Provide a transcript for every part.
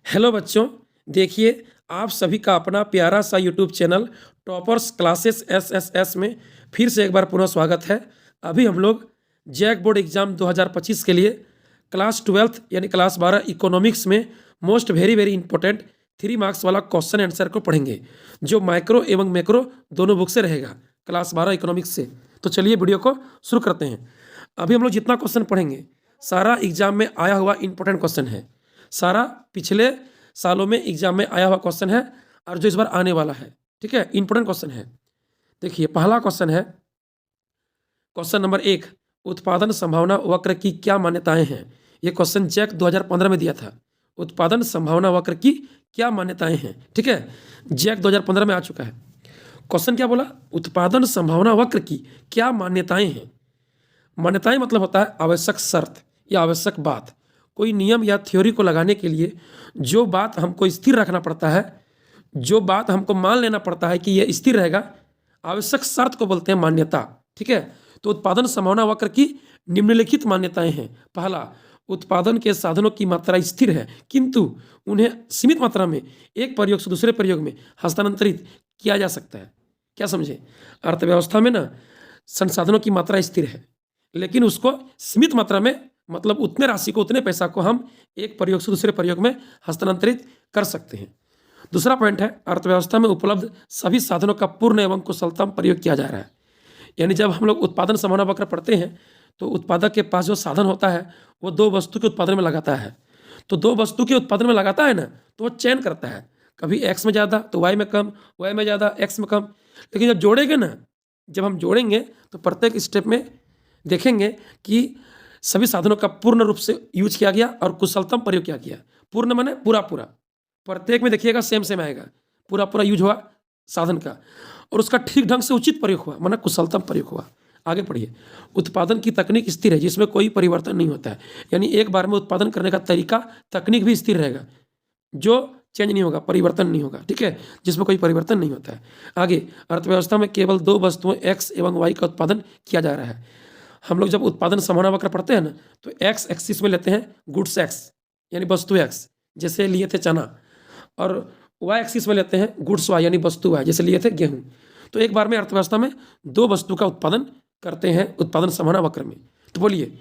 Hello बच्चों, देखिए आप सभी का अपना प्यारा सा YouTube channel toppers classes SSS में फिर से एक बार पुनः स्वागत है। अभी हम लोग जैक बोर्ड एग्ज़ाम 2025 के लिए क्लास 12th यानी क्लास 12 इकोनॉमिक्स में most very very important 3 marks वाला क्वेश्चन आंसर को पढ़ेंगे, जो माइक्रो एवं मैक्रो दोनों बुक से रहेगा क्लास 12 इकोनॉमिक्स से। तो चलिए वीडियो को शुरू करते हैं। अभी हम लोग जितना क्वेश्चन पढ़ेंगे सारा एग्जाम में आया हुआ इंपॉर्टेंट क्वेश्चन है, सारा पिछले सालों में एग्जाम में आया हुआ क्वेश्चन है और जो इस बार आने वाला है। ठीक है, इंपॉर्टेंट क्वेश्चन है। देखिए पहला क्वेश्चन है, क्वेश्चन नंबर 1, उत्पादन संभावना वक्र की क्या मान्यताएं हैं। ये क्वेश्चन जैक 2015 में दिया था। उत्पादन संभावना वक्र की क्या मान्यताएं हैं। ठीक है, जैक 2015 में आ चुका है। क्वेश्चन क्या बोला, उत्पादन संभावना वक्र की क्या मान्यताएं हैं। मान्यताएं मतलब होता है आवश्यक शर्त या आवश्यक बात। कोई नियम या थ्योरी को लगाने के लिए जो बात हमको स्थिर रखना पड़ता है, जो बात हमको मान लेना पड़ता है कि यह स्थिर रहेगा, आवश्यक शर्त को बोलते हैं मान्यता। ठीक है, तो उत्पादन संभावना वक्र की निम्नलिखित मान्यताएं हैं। पहला, उत्पादन के साधनों की मात्रा स्थिर है किंतु उन्हें सीमित मात्रा में एक प्रयोग से दूसरे प्रयोग में हस्तांतरित किया जा सकता है। क्या समझे, अर्थव्यवस्था में ना संसाधनों की मात्रा स्थिर है लेकिन उसको सीमित मात्रा में, मतलब उतने राशि को, उतने पैसा को हम एक प्रयोग से दूसरे प्रयोग में हस्तांतरित कर सकते हैं। दूसरा पॉइंट है, अर्थव्यवस्था में उपलब्ध सभी साधनों का पूर्ण एवं कुशलतम प्रयोग किया जा रहा है। यानी जब हम लोग उत्पादन संभावना वक्र पढ़ते हैं तो उत्पादक के पास जो साधन होता है वो दो वस्तु के उत्पादन में लगाता है। तो दो वस्तु के उत्पादन में लगाता है ना, तो वो चयन करता है, कभी एक्स में ज़्यादा तो वाई में कम, वाई में ज़्यादा एक्स में कम। लेकिन जब जोड़ेंगे ना, जब हम जोड़ेंगे तो प्रत्येक स्टेप में देखेंगे कि सभी साधनों का पूर्ण रूप से यूज किया गया और कुशलतम प्रयोग किया गया। पूर्ण माने पूरा पूरा, प्रत्येक में देखिएगा सेम सेम आएगा, पूरा पूरा यूज हुआ साधन का और उसका ठीक ढंग से उचित प्रयोग हुआ, माना कुशलतम प्रयोग हुआ। आगे पढ़िए, उत्पादन की तकनीक स्थिर है जिसमें कोई परिवर्तन नहीं होता है। यानी एक बार में उत्पादन करने का तरीका, तकनीक भी स्थिर रहेगा, जो चेंज नहीं होगा, परिवर्तन नहीं होगा। ठीक है, जिसमें कोई परिवर्तन नहीं होता है। आगे, अर्थव्यवस्था में केवल दो वस्तुओं एक्स एवं वाई का उत्पादन किया जा रहा है। हम लोग जब उत्पादन संभावना वक्र पढ़ते हैं ना, तो एक्स एक्सिस में लेते हैं गुड्स एक्स यानी वस्तु एक्स, जैसे लिए थे चना, और वाई एक्सिस में लेते हैं गुड्स वाई यानी वस्तु वाई, जैसे लिए थे गेहूं। तो एक बार में अर्थव्यवस्था में दो वस्तु का उत्पादन करते हैं उत्पादन संभावना वक्र में। तो बोलिए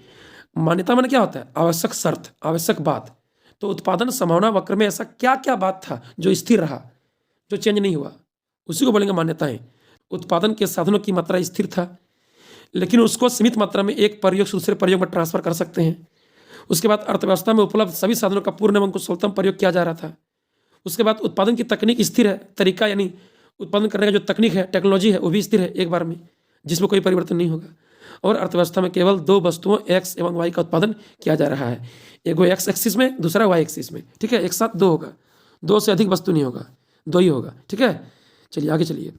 मान्यता माने क्या होता है, आवश्यक शर्त, आवश्यक बात। तो उत्पादन संभावना वक्र में ऐसा क्या क्या बात था जो स्थिर रहा, जो चेंज नहीं हुआ, उसी को बोलेंगे मान्यताएं। उत्पादन के साधनों की मात्रा स्थिर था लेकिन उसको सीमित मात्रा में एक प्रयोग से दूसरे प्रयोग में ट्रांसफर कर सकते हैं। उसके बाद अर्थव्यवस्था में उपलब्ध सभी साधनों का पूर्ण एवं कुशलतम प्रयोग किया जा रहा था। उसके बाद उत्पादन की तकनीक स्थिर है, तरीका यानी उत्पादन करने का जो तकनीक है, टेक्नोलॉजी है, वो भी स्थिर है एक बार में, जिसमें कोई परिवर्तन नहीं होगा। और अर्थव्यवस्था में केवल दो वस्तुओं एक्स एवं वाई का उत्पादन किया जा रहा है, एक वो एक्स एक्सिस में, दूसरा वाई एक्सिस में। ठीक है, एक साथ दो होगा, दो से अधिक वस्तु नहीं होगा, दो ही होगा। ठीक है, चलिए आगे चलिए।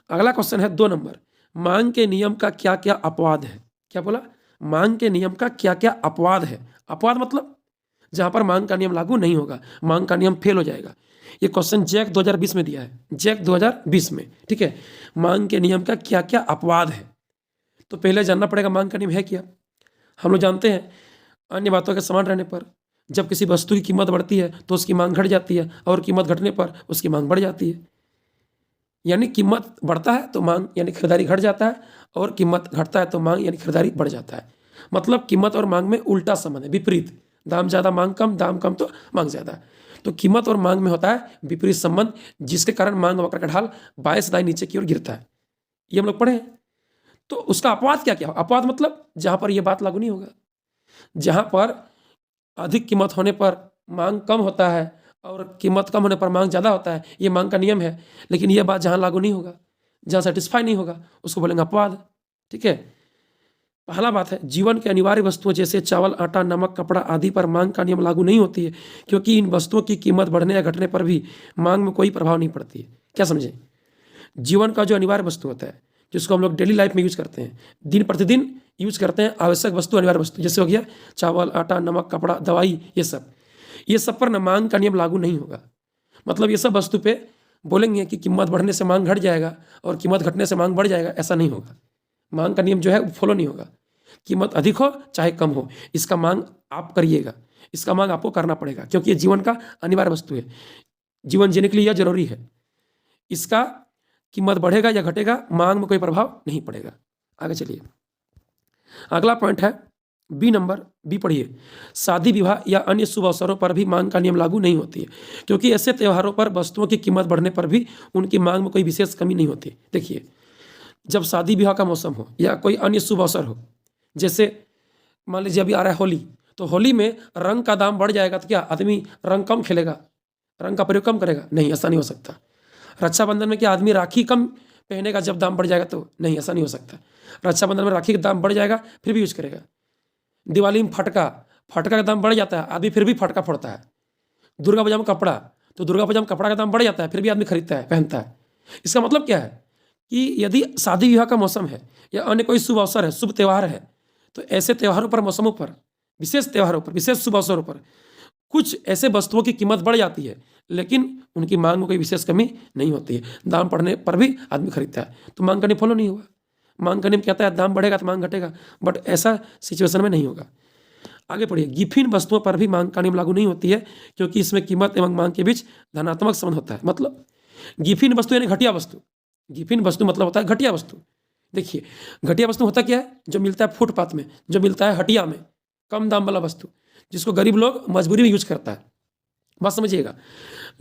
अगला क्वेश्चन है 2 नंबर, मांग के नियम का क्या क्या अपवाद है। क्या बोला, मांग के नियम का क्या क्या अपवाद है। अपवाद मतलब जहां पर मांग का नियम लागू नहीं होगा, मांग का नियम फेल हो जाएगा। ये क्वेश्चन जैक 2020 में दिया है, जैक 2020 में। ठीक है, मांग के नियम का क्या क्या अपवाद है। तो पहले जानना पड़ेगा मांग का नियम है क्या। हम लोग जानते हैं अन्य बातों के समान रहने पर जब किसी वस्तु की कीमत बढ़ती है तो उसकी मांग घट जाती है और कीमत घटने पर उसकी मांग बढ़ जाती है। यानी कीमत बढ़ता है तो मांग यानी खरीदारी घट जाता है, और कीमत घटता है तो मांग यानी खरीदारी बढ़ जाता है। मतलब कीमत और मांग में उल्टा संबंध है, विपरीत। दाम ज़्यादा मांग कम, दाम कम तो मांग ज़्यादा। तो कीमत और मांग में होता है विपरीत संबंध, जिसके कारण मांग वक्र का ढाल बाएं से दाएं नीचे की ओर गिरता है। ये हम लोग पढ़े हैं। तो उसका अपवाद क्या क्या हो, अपवाद मतलब जहां पर यह बात लागू नहीं होगा, जहां पर अधिक कीमत होने पर मांग कम होता है और कीमत कम होने पर मांग ज़्यादा होता है, ये मांग का नियम है। लेकिन यह बात जहाँ लागू नहीं होगा, जहाँ सेटिस्फाई नहीं होगा, उसको बोलेंगे अपवाद। ठीक है, पहला बात है, जीवन के अनिवार्य वस्तुओं जैसे चावल, आटा, नमक, कपड़ा आदि पर मांग का नियम लागू नहीं होती है, क्योंकि इन वस्तुओं की कीमत बढ़ने या घटने पर भी मांग में कोई प्रभाव नहीं पड़ती है। क्या समझे, जीवन का जो अनिवार्य वस्तु होता है, जिसको हम लोग डेली लाइफ में यूज करते हैं, दिन प्रतिदिन यूज करते हैं, आवश्यक वस्तु, अनिवार्य वस्तु, जैसे हो गया चावल, आटा, नमक, कपड़ा, दवाई, ये सब पर न मांग का नियम लागू नहीं होगा। मतलब ये सब वस्तु पे बोलेंगे कि कीमत बढ़ने से मांग घट जाएगा और कीमत घटने से मांग बढ़ जाएगा, ऐसा नहीं होगा। मांग का नियम जो है वो फॉलो नहीं होगा। कीमत अधिक हो चाहे कम हो, इसका मांग आप करिएगा। इसका मांग आपको करना पड़ेगा, क्योंकि ये जीवन का अनिवार्य वस्तु है। जीवन जीने के लिए यह जरूरी है। इसका कीमत बढ़ेगा या घटेगा, मांग में कोई प्रभाव नहीं पड़ेगा। आगे चलिए, अगला पॉइंट है बी नंबर, बी पढ़िए। शादी विवाह या अन्य शुभ अवसरों पर भी मांग का नियम लागू नहीं होती है, क्योंकि ऐसे त्योहारों पर वस्तुओं की कीमत बढ़ने पर भी उनकी मांग में कोई विशेष कमी नहीं होती। देखिए, जब शादी विवाह का मौसम हो या कोई अन्य शुभ अवसर हो, जैसे मान लीजिए अभी आ रहा है होली, तो होली में रंग का दाम बढ़ जाएगा तो क्या आदमी रंग कम खेलेगा, रंग का प्रयोग कम करेगा? नहीं, ऐसा नहीं हो सकता। रक्षाबंधन में क्या आदमी राखी कम पहनेगा जब दाम बढ़ जाएगा? तो नहीं, ऐसा नहीं हो सकता। रक्षाबंधन में राखी का दाम बढ़ जाएगा फिर भी यूज करेगा। दिवाली में फटका का दाम बढ़ जाता है, आदमी फिर भी फटका फोड़ता है। दुर्गा पूजा में कपड़ा, तो दुर्गा पूजा में कपड़ा का दाम बढ़ जाता है, फिर भी आदमी खरीदता है, पहनता है। इसका मतलब क्या है कि यदि शादी विवाह का मौसम है या अन्य कोई शुभ अवसर है, शुभ त्यौहार है, तो ऐसे त्योहारों पर, मौसमों पर, विशेष त्योहारों पर, विशेष शुभ अवसरों पर कुछ ऐसे वस्तुओं की कीमत बढ़ जाती है, लेकिन उनकी मांग में कोई विशेष कमी नहीं होती है। दाम बढ़ने पर भी आदमी खरीदता है, तो मांग का नियम फॉलो नहीं हुआ। मांग का नियम कहता है दाम बढ़ेगा तो मांग घटेगा, बट ऐसा सिचुएशन में नहीं होगा। आगे पढ़िए, गिफिन वस्तुओं पर भी मांग का नियम लागू नहीं होती है, क्योंकि इसमें कीमत एवं मांग के बीच धनात्मक संबंध होता है। मतलब गिफिन वस्तु यानी घटिया वस्तु। गिफिन वस्तु मतलब होता है घटिया वस्तु। देखिए, घटिया वस्तु होता क्या है? जो मिलता है फुटपाथ में, जो मिलता है हटिया में, कम दाम वाला वस्तु, जिसको गरीब लोग मजबूरी में यूज करता है। बात समझिएगा,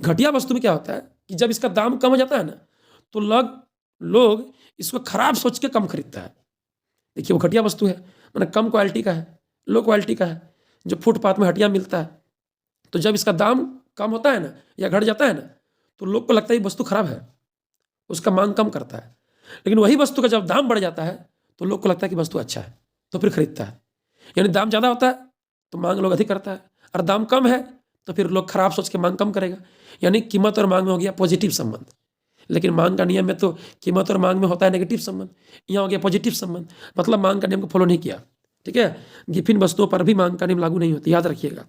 घटिया वस्तु में क्या होता है कि जब इसका दाम कम हो जाता है ना, तो लोग इसको खराब सोच के कम खरीदता है। देखिए, वो घटिया वस्तु है, मतलब कम क्वालिटी का है, लो क्वालिटी का है, जो फुटपाथ में हटिया मिलता है। तो जब इसका दाम कम होता है ना या घट जाता है ना, तो लोग को लगता है ये वस्तु खराब है, उसका मांग कम करता है। लेकिन वही वस्तु का जब दाम बढ़ जाता है तो लोग को लगता है कि वस्तु अच्छा है, तो फिर खरीदता है। यानी दाम ज़्यादा होता है तो मांग लोग अधिक करता है, और दाम कम है तो फिर लोग खराब सोच के मांग कम करेगा। यानी कीमत और मांग में हो गया पॉजिटिव संबंध। लेकिन मांग का नियम में तो कीमत और मांग में होता है नेगेटिव संबंध, यहाँ हो गया पॉजिटिव संबंध, मतलब मांग का नियम को फॉलो नहीं किया। ठीक है, गिफिन वस्तुओं पर भी मांग का नियम लागू नहीं होती, याद रखिएगा।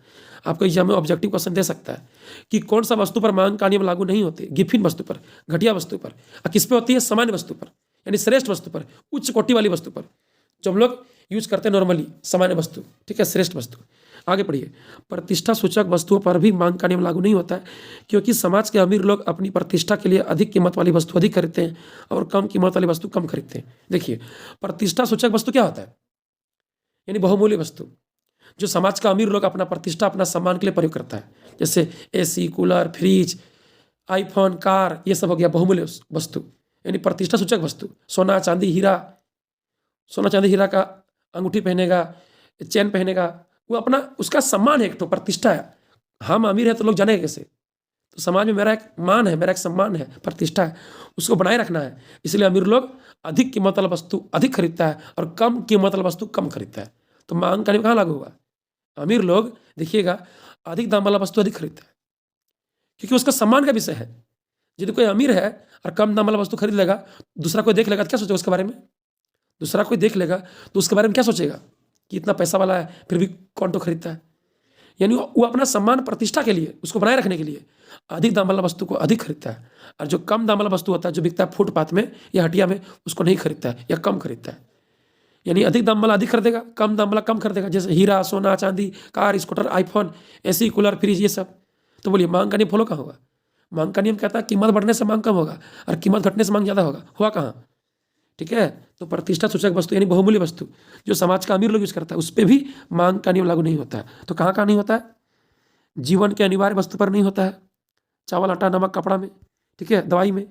आपको एग्जाम में ऑब्जेक्टिव क्वेश्चन दे सकता है कि कौन सा वस्तु पर मांग का नियम लागू नहीं होती? गिफिन वस्तु पर, घटिया वस्तु पर। और किस पे होती है? सामान्य वस्तु पर, यानी श्रेष्ठ वस्तु पर, उच्च कोटि वाली वस्तु पर, जो हम लोग यूज करते हैं नॉर्मली, सामान्य वस्तु। ठीक है, श्रेष्ठ वस्तु। आगे पढ़िए, प्रतिष्ठा सूचक वस्तुओं पर भी मांग का नियम लागू नहीं होता है, क्योंकि समाज के अमीर लोग अपनी प्रतिष्ठा के लिए अधिक कीमत वाली वस्तु अधिक खरीदते हैं और कम कीमत वाली वस्तु कम खरीदते हैं। देखिए, प्रतिष्ठा सूचक वस्तु क्या होता है? यानी बहुमूल्य वस्तु, जो समाज का अमीर लोग अपना प्रतिष्ठा, अपना सम्मान के लिए प्रयोग करता है। जैसे AC, cooler, fridge, iPhone, car, ये सब हो गया बहुमूल्य वस्तु, यानी प्रतिष्ठा सूचक वस्तु। सोना चांदी हीरा का अंगूठी पहनेगा, चैन पहनेगा, वो अपना, उसका सम्मान है, एक तो प्रतिष्ठा है। हम अमीर है तो लोग जानेंगे कैसे? तो समाज में मेरा एक मान है, मेरा एक सम्मान है, प्रतिष्ठा है, उसको बनाए रखना है। इसलिए अमीर लोग अधिक कीमत वाला वस्तु अधिक खरीदता है और कम कीमत वाला वस्तु कम खरीदता है। तो मांग का नियम कहाँ लागू होगा? अमीर लोग देखिएगा अधिक दाम वाला वस्तु अधिक खरीदता है, क्योंकि उसका सम्मान का विषय है। यदि कोई अमीर है और कम दाम वाला वस्तु खरीद लेगा, दूसरा कोई देख लेगा तो क्या सोचेगा उसके बारे में? दूसरा कोई देख लेगा तो उसके बारे में क्या सोचेगा कि इतना पैसा वाला है फिर भी कौन तो खरीदता है। यानी वो अपना सम्मान, प्रतिष्ठा के लिए, उसको बनाए रखने के लिए अधिक दाम वाला वस्तु को अधिक खरीदता है, और जो कम दाम वाला वस्तु होता है, जो बिकता है फुटपाथ में या हटिया में, उसको नहीं खरीदता है या कम खरीदता है। यानी अधिक दाम वाला अधिक खरीदेगा, कम दाम वाला कम खरीदेगा। जैसे हीरा, सोना, चांदी, car, scooter, iPhone, AC, cooler, fridge, ये सब। तो बोलिए मांग का नियम फॉलो कहाँ होगा? मांग का नियम कहता है कीमत बढ़ने से मांग कम होगा और कीमत घटने से मांग ज़्यादा होगा। हुआ कहाँ? ठीक है, तो प्रतिष्ठा सूचक वस्तु यानी बहुमूल्य वस्तु जो समाज का अमीर लोग यूज करता है, उस पर भी मांग का नियम लागू नहीं होता है। तो कहाँ कहाँ नहीं होता है? जीवन के अनिवार्य वस्तु पर नहीं होता है, चावल, आटा, नमक, कपड़ा में। ठीक है, दवाई में।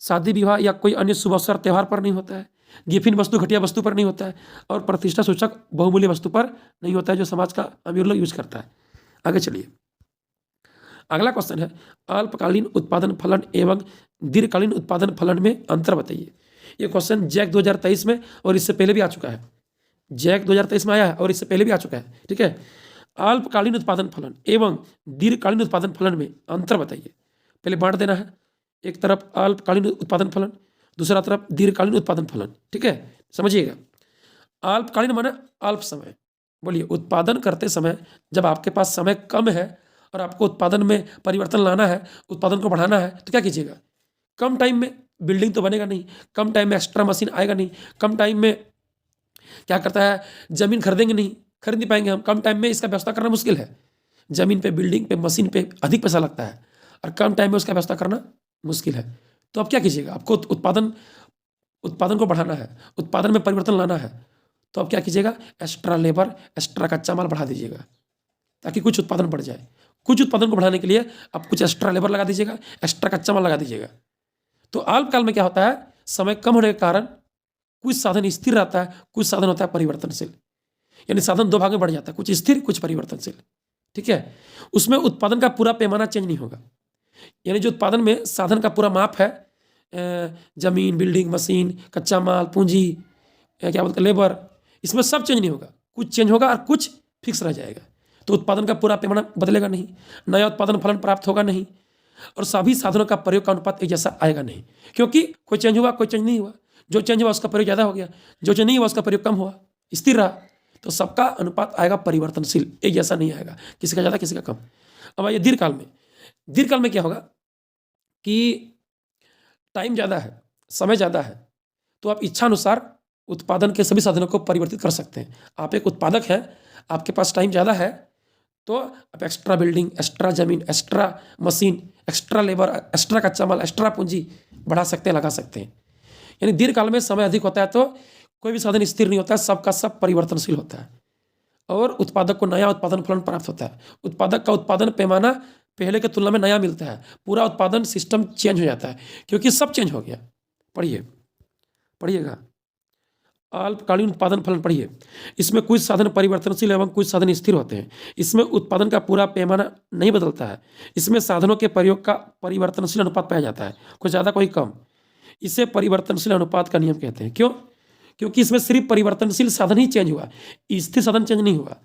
शादी विवाह या कोई अन्य शुभ अवसर त्यौहार पर नहीं होता है। गिफिन वस्तु, घटिया वस्तु पर नहीं होता है, और प्रतिष्ठा सूचक बहुमूल्य वस्तु पर नहीं होता है, जो समाज का अमीर लोग यूज करता है। आगे चलिए, अगला क्वेश्चन है अल्पकालीन उत्पादन फलन एवं दीर्घकालीन उत्पादन फलन में अंतर बताइए। ये क्वेश्चन जैक 2023 में और इससे पहले भी आ चुका है। जैक 2023 में आया है और इससे पहले भी आ चुका है। ठीक है, अल्पकालीन उत्पादन फलन एवं दीर्घकालीन उत्पादन फलन में अंतर बताइए। पहले बांट देना है, एक तरफ अल्पकालीन उत्पादन फलन, दूसरा तरफ दीर्घकालीन उत्पादन फलन। ठीक है, समझिएगा। अल्पकालीन माने अल्प समय। बोलिए, उत्पादन करते समय जब आपके पास समय कम है और आपको उत्पादन में परिवर्तन लाना है, उत्पादन को बढ़ाना है, तो क्या कीजिएगा? कम टाइम में बिल्डिंग तो बनेगा नहीं, कम टाइम में एक्स्ट्रा मशीन आएगा नहीं, कम टाइम में क्या करता है, जमीन खरीदेंगे नहीं, खरीद नहीं पाएंगे हम, कम टाइम में इसका व्यवस्था करना मुश्किल है। ज़मीन पे, बिल्डिंग पे, मशीन पे अधिक पैसा लगता है और कम टाइम में उसका व्यवस्था करना मुश्किल है। तो अब क्या कीजिएगा, आपको उत्पादन को बढ़ाना है, उत्पादन में परिवर्तन लाना है, तो अब क्या कीजिएगा, एक्स्ट्रा लेबर, एक्स्ट्रा कच्चा माल बढ़ा दीजिएगा ताकि कुछ उत्पादन बढ़ जाए। कुछ उत्पादन को बढ़ाने के लिए आप कुछ एक्स्ट्रा लेबर लगा दीजिएगा, एक्स्ट्रा कच्चा माल लगा दीजिएगा। तो अल्पकाल में क्या होता है, समय कम होने के कारण कुछ साधन स्थिर रहता है, कुछ साधन होता है परिवर्तनशील, यानी साधन दो भाग में बढ़ जाता है, कुछ स्थिर कुछ परिवर्तनशील। ठीक है, उसमें उत्पादन का पूरा पैमाना चेंज नहीं होगा, यानी जो उत्पादन में साधन का पूरा माप है, जमीन, बिल्डिंग, मशीन, कच्चा माल, पूंजी, क्या बोलते हैं, लेबर, इसमें सब चेंज नहीं होगा, कुछ चेंज होगा और कुछ फिक्स रह जाएगा। तो उत्पादन का पूरा पैमाना बदलेगा नहीं, नया उत्पादन फलन प्राप्त होगा नहीं, और सभी साधनों का प्रयोग का अनुपात एक जैसा आएगा नहीं, क्योंकि कोई चेंज हुआ कोई चेंज नहीं हुआ, जो चेंज हुआ उसका प्रयोग ज़्यादा हो गया, जो चेंज नहीं हुआ उसका प्रयोग कम हुआ, स्थिर रहा। तो सबका अनुपात आएगा परिवर्तनशील, एक जैसा नहीं आएगा, किसी का ज़्यादा किसी का कम। अब आइए दीर्घकाल में क्या होगा कि टाइम ज़्यादा है, समय ज़्यादा है, तो आप इच्छा अनुसार उत्पादन के सभी साधनों को परिवर्तित कर सकते हैं। आप एक उत्पादक हैं, आपके पास टाइम ज़्यादा है, तो आप एक्स्ट्रा बिल्डिंग, एक्स्ट्रा ज़मीन, extra machine, extra labour, extra कच्चा माल, एक्स्ट्रा पूंजी बढ़ा सकते हैं, लगा सकते हैं। यानी दीर्घकाल में समय अधिक होता है तो कोई भी साधन स्थिर नहीं होता है, सबका सब परिवर्तनशील होता है, और उत्पादक को नया उत्पादन फलन प्राप्त होता है। उत्पादक का उत्पादन पैमाना पहले की तुलना में नया मिलता है, पूरा उत्पादन सिस्टम चेंज हो जाता है, क्योंकि सब चेंज हो गया। पढ़िएगा, अल्पकालीन उत्पादन फलन पढ़िए। इसमें कुछ साधन परिवर्तनशील एवं कुछ साधन स्थिर होते हैं। इसमें उत्पादन का पूरा पैमाना नहीं बदलता है, इसमें साधनों के प्रयोग का परिवर्तनशील अनुपात पाया जाता है, कोई ज़्यादा कोई कम। इसे परिवर्तनशील अनुपात का नियम कहते हैं। क्यों? क्योंकि इसमें सिर्फ परिवर्तनशील साधन ही चेंज हुआ, स्थिर साधन चेंज नहीं हुआ,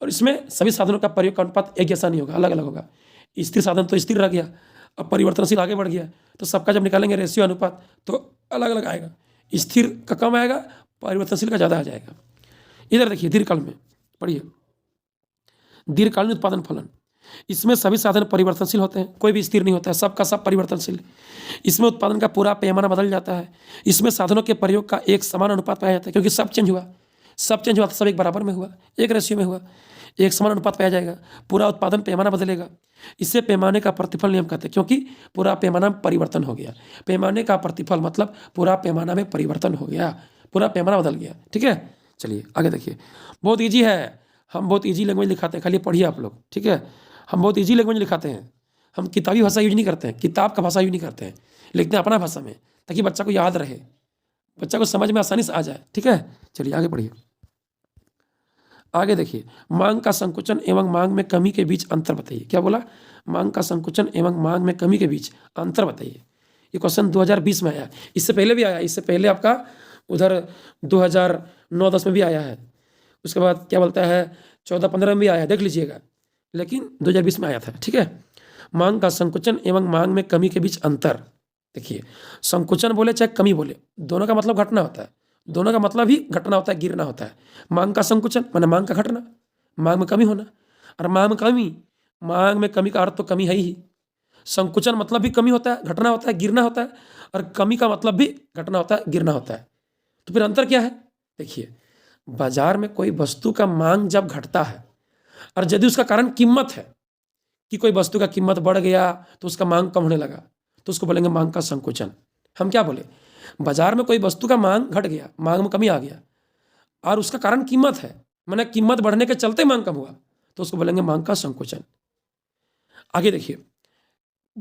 और इसमें सभी साधनों का प्रयोग का अनुपात एक जैसा नहीं होगा, अलग अलग होगा। स्थिर साधन तो स्थिर रह गया, अब परिवर्तनशील आगे बढ़ गया, तो सबका जब निकालेंगे रेशियो अनुपात तो अलग अलग आएगा, स्थिर का कम आएगा, परिवर्तनशील का ज़्यादा आ जाएगा। इधर देखिए, दीर्घकाल में पढ़िए, दीर्घकालीन उत्पादन फलन। इसमें सभी साधन परिवर्तनशील होते हैं, कोई भी स्थिर नहीं होता है, सबका सब परिवर्तनशील। इसमें उत्पादन का पूरा पैमाना बदल जाता है। इसमें साधनों के प्रयोग का एक समान अनुपात पाया जाता है, क्योंकि सब चेंज हुआ तो सब एक बराबर में हुआ, एक रेशियो में हुआ, एक समान अनुपात पाया जाएगा। पूरा उत्पादन पैमाना बदलेगा, इससे पैमाने का प्रतिफल नियम कहते हैं, क्योंकि पूरा पैमाना में परिवर्तन हो गया। पैमाने का प्रतिफल मतलब पूरा पैमाना में परिवर्तन हो गया, पूरा पैमाना बदल गया। ठीक है, चलिए आगे देखिए। बहुत ईजी है, हम बहुत ईजी लैंग्वेज लिखाते हैं, खाली पढ़िए आप लोग। ठीक है, हम बहुत ईजी लैंग्वेज लिखाते हैं, हम किताबी भाषा यूज नहीं करते हैं, किताब का भाषा यूज नहीं करते हैं, लिखते हैं अपना भाषा में, ताकि बच्चा को याद रहे, बच्चा को समझ में आसानी से आ जाए। ठीक है, चलिए आगे बढ़िए। आगे देखिए, मांग का संकुचन एवं मांग में कमी के बीच अंतर बताइए। क्या बोला? मांग का संकुचन एवं मांग में कमी के बीच अंतर बताइए। ये क्वेश्चन 2020 में आया, इससे पहले भी आया, इससे पहले आपका उधर 2009-10 में भी आया है, उसके बाद क्या बोलता है 14-15 में भी आया, देख लीजिएगा, लेकिन 2020 में आया था। ठीक है, मांग का संकुचन एवं मांग में कमी के बीच अंतर। देखिए, संकुचन बोले चाहे कमी बोले, दोनों का मतलब घटना होता है, दोनों का मतलब ही घटना होता है, गिरना होता है। मांग का संकुचन माने मांग का घटना, मांग में कमी होना, और मांग में कमी का अर्थ तो कमी है ही। संकुचन मतलब भी कमी होता है, घटना होता है, गिरना होता है, और कमी का मतलब भी घटना होता है, गिरना होता है। तो फिर अंतर क्या है? देखिए, बाजार में कोई वस्तु का मांग जब घटता है और यदि उसका कारण कीमत है कि कोई वस्तु का कीमत बढ़ गया तो उसका मांग कम होने लगा, तो उसको बोलेंगे मांग का संकुचन। हम क्या बोले? बाजार में कोई वस्तु का मांग घट गया, मांग में कमी आ गया, और उसका कारण कीमत है, माने कीमत बढ़ने के चलते मांग कम हुआ, तो उसको बोलेंगे मांग का संकुचन। आगे देखिए,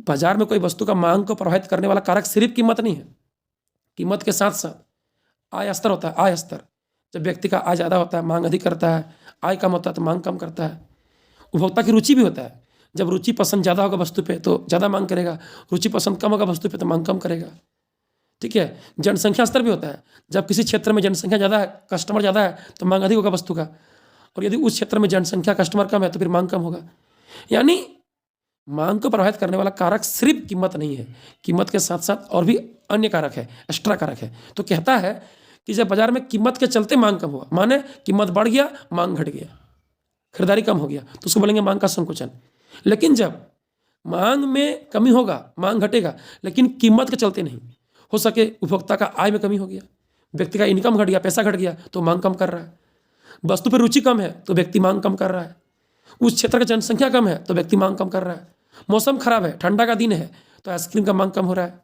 बाजार में कोई वस्तु का मांग को प्रभावित करने वाला कारक सिर्फ कीमत नहीं है, कीमत के साथ साथ आय स्तर होता है। आय स्तर, जब व्यक्ति का आय ज़्यादा होता है मांग अधिक करता है, आय कम होता है तो मांग कम करता है। उपभोक्ता की रुचि भी होता है, जब रुचि पसंद ज़्यादा होगा वस्तु पे तो ज़्यादा मांग करेगा, रुचि पसंद कम होगा वस्तु पे तो मांग कम करेगा। ठीक है, जनसंख्या स्तर भी होता है, जब किसी क्षेत्र में जनसंख्या ज़्यादा है, कस्टमर ज़्यादा है तो मांग अधिक होगा वस्तु का, और यदि उस क्षेत्र में जनसंख्या कस्टमर कम है तो फिर मांग कम होगा। यानी मांग को प्रभावित करने वाला कारक सिर्फ कीमत नहीं है, कीमत के साथ साथ और भी अन्य कारक है, एक्स्ट्रा कारक है। तो कहता है कि जब बाजार में कीमत के चलते मांग कम हुआ, माने कीमत बढ़ गया, मांग घट गया, खरीदारी कम हो गया, तो उसको बोलेंगे मांग का संकुचन। लेकिन जब मांग में कमी होगा, मांग घटेगा, लेकिन कीमत के चलते नहीं, हो सके उपभोक्ता का आय में कमी हो गया, व्यक्ति का इनकम घट गया, पैसा घट गया, तो मांग कम कर रहा है। वस्तु पर रुचि कम है तो व्यक्ति मांग कम कर रहा है। उस क्षेत्र की जनसंख्या कम है तो व्यक्ति मांग कम कर रहा है। मौसम खराब है, ठंडा का दिन है तो आइसक्रीम का मांग कम हो रहा है।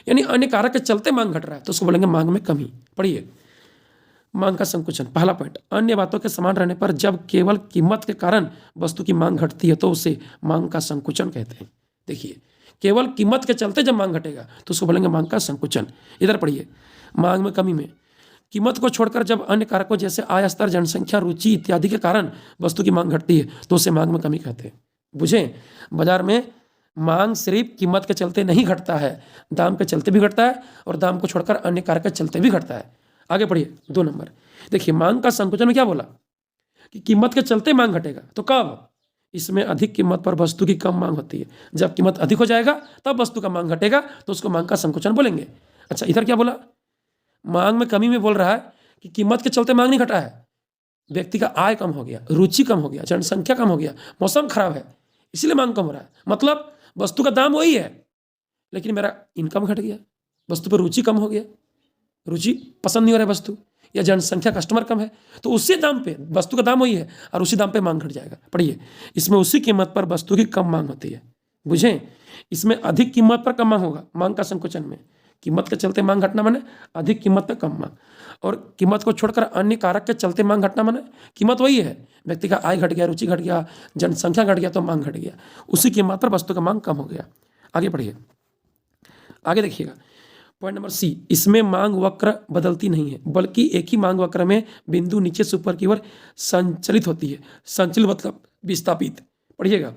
यानी अन्य कारक के चलते मांग घट रहा है तो उसको बोलेंगे मांग में कमी। पढ़िए मांग का संकुचन। पहला पॉइंट, अन्य बातों के समान रहने पर जब केवल कीमत के कारण वस्तु की मांग घटती है तो उसे मांग का संकुचन कहते हैं। देखिए केवल कीमत के चलते जब मांग घटेगा तो उसको बोलेंगे मांग का संकुचन। इधर पढ़िए मांग में कमी में कीमत को छोड़कर जब अन्य कारकों जैसे आय स्तर, जनसंख्या, रुचि इत्यादि के कारण वस्तु की मांग घटती है तो उसे मांग में कमी कहते हैं। बुझे, बाजार में मांग सिर्फ कीमत के चलते नहीं घटता है, दाम के चलते भी घटता है और दाम को छोड़कर अन्य कारक के चलते भी घटता है। आगे पढ़िए 2 नंबर। देखिए मांग का संकुचन में क्या बोला कि कीमत के चलते मांग घटेगा। तो कब? इसमें अधिक कीमत पर वस्तु की कम मांग होती है। जब कीमत अधिक हो जाएगा तब वस्तु का मांग घटेगा तो उसको मांग का संकुचन बोलेंगे। अच्छा इधर क्या बोला? मांग में कमी में बोल रहा है कि कीमत के चलते मांग नहीं घटा है, व्यक्ति का आय कम हो गया, रुचि कम हो गया, जनसंख्या कम हो गया, मौसम खराब है इसलिए मांग कम हो रहा है। मतलब वस्तु का दाम वही है लेकिन मेरा इनकम घट गया, वस्तु पर रुचि कम हो गया, रुचि पसंद नहीं हो रहा है वस्तु, या जनसंख्या कस्टमर कम है तो उसी दाम पे वस्तु का दाम वही है और उसी दाम पे मांग घट जाएगा। पढ़िए इसमें उसी कीमत पर वस्तु की कम मांग होती है। बुझें, इसमें अधिक कीमत पर कम मांग होगा मांग का संकुचन में। कीमत के चलते मांग घटना माने अधिक कीमत पर कम मांग, और कीमत को छोड़कर अन्य कारक के चलते मांग घटना माने कीमत वही है, व्यक्ति का आय घट गया, रुचि घट गया, जनसंख्या घट गया तो मांग घट गया, उसी कीमत पर वस्तु का मांग कम हो गया। आगे पढ़िए, आगे देखिएगा पॉइंट नंबर सी, इसमें मांग वक्र बदलती नहीं है बल्कि एक ही मांग वक्र में बिंदु नीचे से ऊपर की ओर संचलित होती है। संचलित मतलब विस्थापित। पढ़िएगा,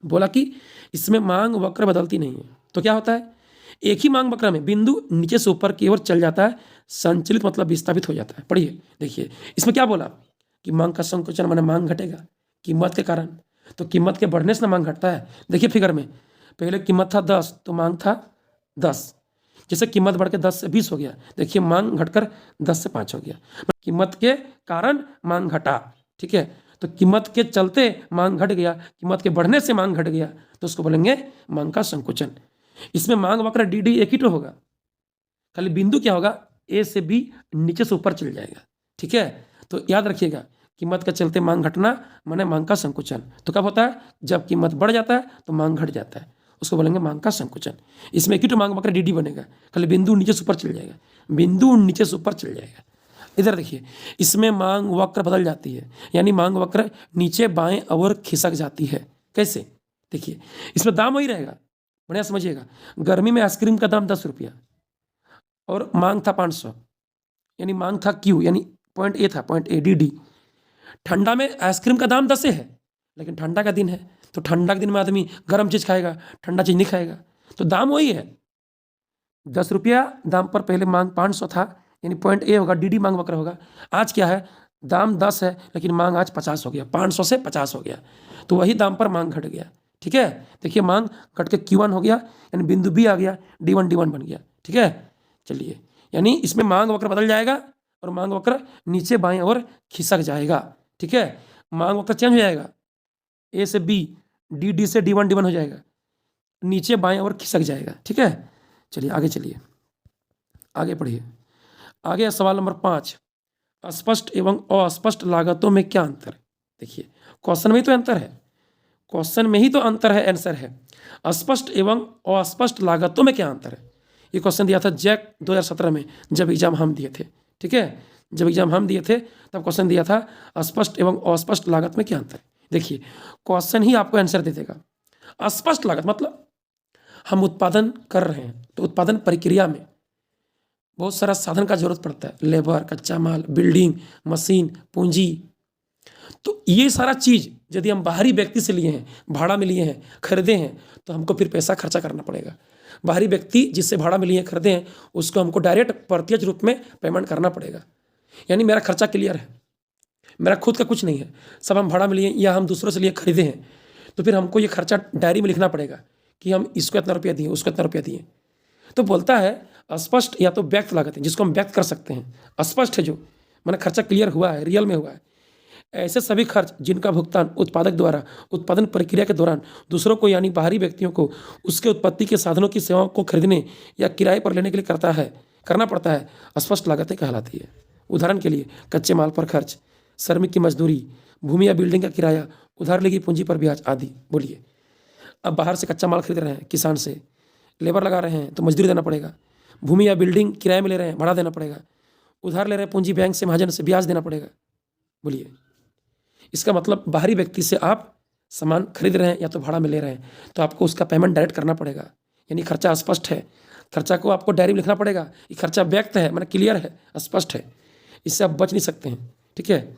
बोला कि इसमें मांग वक्र बदलती नहीं है तो क्या होता है, एक ही मांग वक्र में बिंदु नीचे से ऊपर की ओर चल जाता है। संचलित मतलब विस्थापित हो जाता है। पढ़िए देखिए इसमें क्या बोला कि मांग का संकुचन माने मांग घटेगा कीमत के कारण, तो कीमत के बढ़ने से ना मांग घटता है। देखिए फिगर में पहले कीमत था 10 तो मांग था 10, जैसे कीमत बढ़ के 10 से 20 हो गया, देखिए मांग घटकर 10 से 5 हो गया, कीमत के कारण मांग घटा। ठीक है, तो कीमत के चलते मांग घट गया, कीमत के बढ़ने से मांग घट गया तो उसको बोलेंगे मांग का संकुचन। इसमें मांग वक्र डी डी एक ही तो होगा, खाली बिंदु क्या होगा ए से बी नीचे से ऊपर चल जाएगा। ठीक है, तो याद रखिएगा कीमत के चलते मांग घटना माने मांग का संकुचन। तो कब होता है, जब कीमत बढ़ जाता है तो मांग घट जाता है, उसको बोलेंगे मांग का संकुचन। इसमें एक ही तो मांग वक्र डी डी बनेगा, खाली बिंदु नीचे से ऊपर चल जाएगा, बिंदु नीचे से ऊपर चल जाएगा। इधर देखिए इसमें मांग वक्र बदल जाती है, यानी मांग वक्र नीचे बाएं और खिसक जाती है। कैसे? देखिए इसमें दाम वही रहेगा, बढ़िया समझिएगा। गर्मी में आइसक्रीम का दाम 10 रुपया और मांग था 500, यानी मांग था क्यू, यानी पॉइंट ए था, पॉइंट ए डी डी। ठंडा में आइसक्रीम का दाम 10 है लेकिन ठंडा का दिन है तो ठंडा के दिन में आदमी गर्म चीज़ खाएगा, ठंडा चीज़ नहीं खाएगा, तो दाम वही है 10 रुपया दाम पर पहले मांग 500 था, यानी पॉइंट ए होगा, डी डी मांग वक्र होगा। आज क्या है, दाम 10 है लेकिन मांग आज 50 हो गया, 500 से 50 हो गया तो वही दाम पर मांग घट गया। ठीक है, देखिए मांग घट के Q1 हो गया, यानी बिंदु बी आ गया, D1 D1 बन गया। ठीक है, चलिए यानी इसमें मांग वक्र बदल जाएगा और मांग वक्र नीचे बाएं और खिसक जाएगा। ठीक है, मांग वक्र चेंज हो जाएगा, ए से बी, डी डी से D1 D1 हो जाएगा, नीचे बाएं और खिसक जाएगा। ठीक है, चलिए आगे चलिए, आगे पढ़िए। आगे सवाल नंबर 5, स्पष्ट एवं अस्पष्ट लागतों में क्या अंतर है? देखिए क्वेश्चन में ही तो अंतर है, क्वेश्चन में ही तो अंतर है, आंसर है स्पष्ट एवं अस्पष्ट लागतों में क्या अंतर है। ये क्वेश्चन दिया था जैक 2017 में जब एग्जाम हम दिए थे। ठीक है, जब एग्जाम हम दिए थे तब क्वेश्चन दिया था स्पष्ट एवं अस्पष्ट लागत में क्या अंतर है। देखिए क्वेश्चन ही आपको आंसर दे देगा। स्पष्ट लागत मतलब हम उत्पादन कर रहे हैं तो उत्पादन प्रक्रिया में बहुत सारा साधन का जरूरत पड़ता है, लेबर, कच्चा माल, बिल्डिंग, मशीन, पूंजी, तो ये सारा चीज़ यदि हम बाहरी व्यक्ति से लिए हैं, भाड़ा में लिए हैं, खरीदे हैं तो हमको फिर पैसा खर्चा करना पड़ेगा। बाहरी व्यक्ति जिससे भाड़ा में लिए खरीदे हैं उसको हमको डायरेक्ट प्रत्यक्ष रूप में पेमेंट करना पड़ेगा, यानी मेरा खर्चा क्लियर है, मेरा खुद का कुछ नहीं है, सब हम भाड़ा में लिए या हम दूसरों से लिए खरीदे हैं, तो फिर हमको ये खर्चा डायरी में लिखना पड़ेगा कि हम इसको इतना रुपया दिए, उसको इतना रुपया दिए। तो बोलता है स्पष्ट या तो व्यक्त लागत है जिसको हम व्यक्त कर सकते हैं, स्पष्ट है जो मैंने खर्चा क्लियर हुआ है, रियल में हुआ है। ऐसे सभी खर्च जिनका भुगतान उत्पादक द्वारा उत्पादन प्रक्रिया के दौरान दूसरों को यानी बाहरी व्यक्तियों को उसके उत्पत्ति के साधनों की सेवाओं को खरीदने या किराए पर लेने के लिए करना पड़ता है, स्पष्ट लागतें कहलाती है। उदाहरण के लिए कच्चे माल पर खर्च, श्रमिक की मजदूरी, भूमि या बिल्डिंग का किराया, उधार ली गई पूंजी पर ब्याज आदि। बोलिए, अब बाहर से कच्चा माल खरीद रहे हैं किसान से, लेबर लगा रहे हैं तो मजदूरी देना पड़ेगा, भूमि या बिल्डिंग किराए में ले रहे हैं भाड़ा देना पड़ेगा, उधार ले रहे हैं पूंजी बैंक से महाजन से ब्याज देना पड़ेगा। बोलिए, इसका मतलब बाहरी व्यक्ति से आप सामान खरीद रहे हैं या तो भाड़ा में ले रहे हैं तो आपको उसका पेमेंट डायरेक्ट करना पड़ेगा, यानी खर्चा स्पष्ट है। खर्चा को आपको डायरी में लिखना पड़ेगा, ये खर्चा व्यक्त है, मतलब क्लियर है, स्पष्ट है, इससे आप बच नहीं सकते हैं। ठीक है,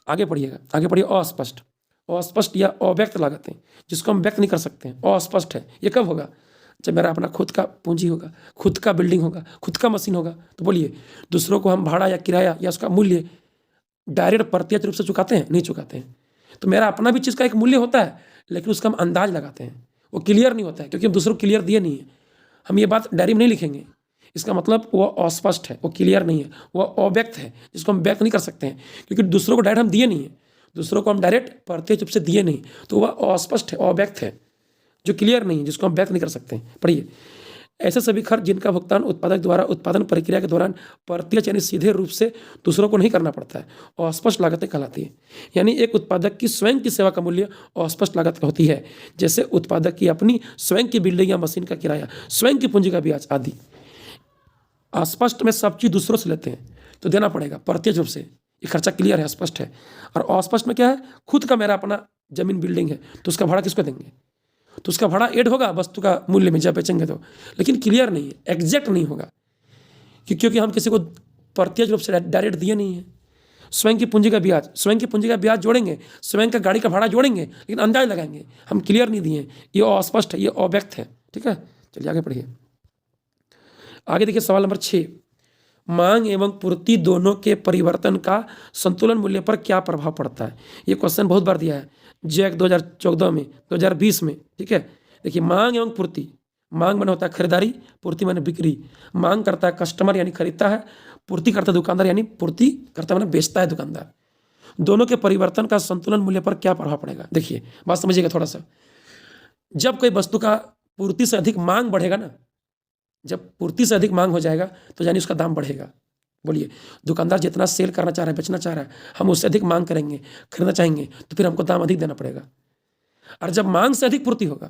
आगे पढ़िएगा, आगे पढ़िए। अस्पष्ट, अस्पष्ट या अव्यक्त लागतें जिसको हम व्यक्त नहीं कर सकते हैं, अस्पष्ट है। ये कब होगा? जब मेरा अपना खुद का पूंजी होगा, खुद का बिल्डिंग होगा, खुद का मशीन होगा। तो बोलिए, दूसरों को हम भाड़ा या किराया या उसका मूल्य डायरेक्ट प्रत्यक्ष रूप से चुकाते हैं? नहीं चुकाते हैं। तो मेरा अपना भी चीज़ का एक मूल्य होता है, लेकिन उसका हम अंदाज लगाते हैं, वो क्लियर नहीं होता है, क्योंकि हम दूसरों को क्लियर दिए नहीं है। हम ये बात डायरी में नहीं लिखेंगे, इसका मतलब वो अस्पष्ट है, वो क्लियर नहीं है, वो अव्यक्त है, जिसको हम व्यक्त नहीं कर सकते हैं, क्योंकि दूसरों को डायरेक्ट हम दिए नहीं है, दूसरों को हम डायरेक्ट प्रत्यक्ष रूप से दिए नहीं, तो वह अस्पष्ट है, अव्यक्त है, जो क्लियर नहीं है, जिसको हम व्यक्त नहीं कर सकते हैं। पढ़िए, ऐसे सभी खर्च जिनका भुगतान उत्पादक द्वारा उत्पादन प्रक्रिया के दौरान प्रत्यक्ष यानी सीधे रूप से दूसरों को नहीं करना पड़ता है, और अस्पष्ट लागतें कहलाती है। यानी एक उत्पादक की स्वयं की सेवा का मूल्य अस्पष्ट लागत होती है, जैसे उत्पादक की अपनी स्वयं की बिल्डिंग या मशीन का किराया, स्वयं की पूंजी का ब्याज आदि। अस्पष्ट में सब चीज़ दूसरों से लेते हैं तो देना पड़ेगा प्रत्यक्ष रूप से, ये खर्चा क्लियर है, स्पष्ट है। और अस्पष्ट में क्या है? खुद का मेरा अपना जमीन बिल्डिंग है तो उसका भाड़ा किसको देंगे? तो उसका भाड़ा ऐड होगा वस्तु का मूल्य में जब बेचेंगे तो, लेकिन क्लियर नहीं है, एग्जैक्ट नहीं होगा, क्योंकि हम किसी को प्रत्यक्ष रूप से डायरेक्ट दिए नहीं है। स्वयं की पूंजी का ब्याज, स्वयं की पूंजी का ब्याज जोड़ेंगे, स्वयं का गाड़ी का भाड़ा जोड़ेंगे, लेकिन अंदाज लगाएंगे, हम क्लियर नहीं दिए, ये अस्पष्ट है, ये अव्यक्त है। ठीक है, चलिए आगे पढ़िए। आगे देखिए सवाल नंबर 6, मांग एवं पूर्ति दोनों के परिवर्तन का संतुलन मूल्य पर क्या प्रभाव पड़ता है? ये क्वेश्चन बहुत बार दिया है जैक 2014 में, 2020 में। ठीक है, देखिए, मांग एवं पूर्ति, मांग माने होता है खरीदारी, पूर्ति माने बिक्री। मांग करता है कस्टमर यानी खरीदता है, पूर्ति करता है दुकानदार यानी पूर्ति करता है, माने बेचता है दुकानदार। दोनों के परिवर्तन का संतुलन मूल्य पर क्या प्रभाव पड़ेगा? देखिए, बात समझिएगा थोड़ा सा। जब कोई वस्तु का पूर्ति से अधिक मांग बढ़ेगा ना, जब पूर्ति से अधिक मांग हो जाएगा तो यानी उसका दाम बढ़ेगा। बोलिए, दुकानदार जितना सेल करना चाह रहा है, बेचना चाह रहा है, हम उससे अधिक मांग करेंगे, खरीदना चाहेंगे, तो फिर हमको दाम अधिक देना पड़ेगा। और जब मांग से अधिक पूर्ति होगा,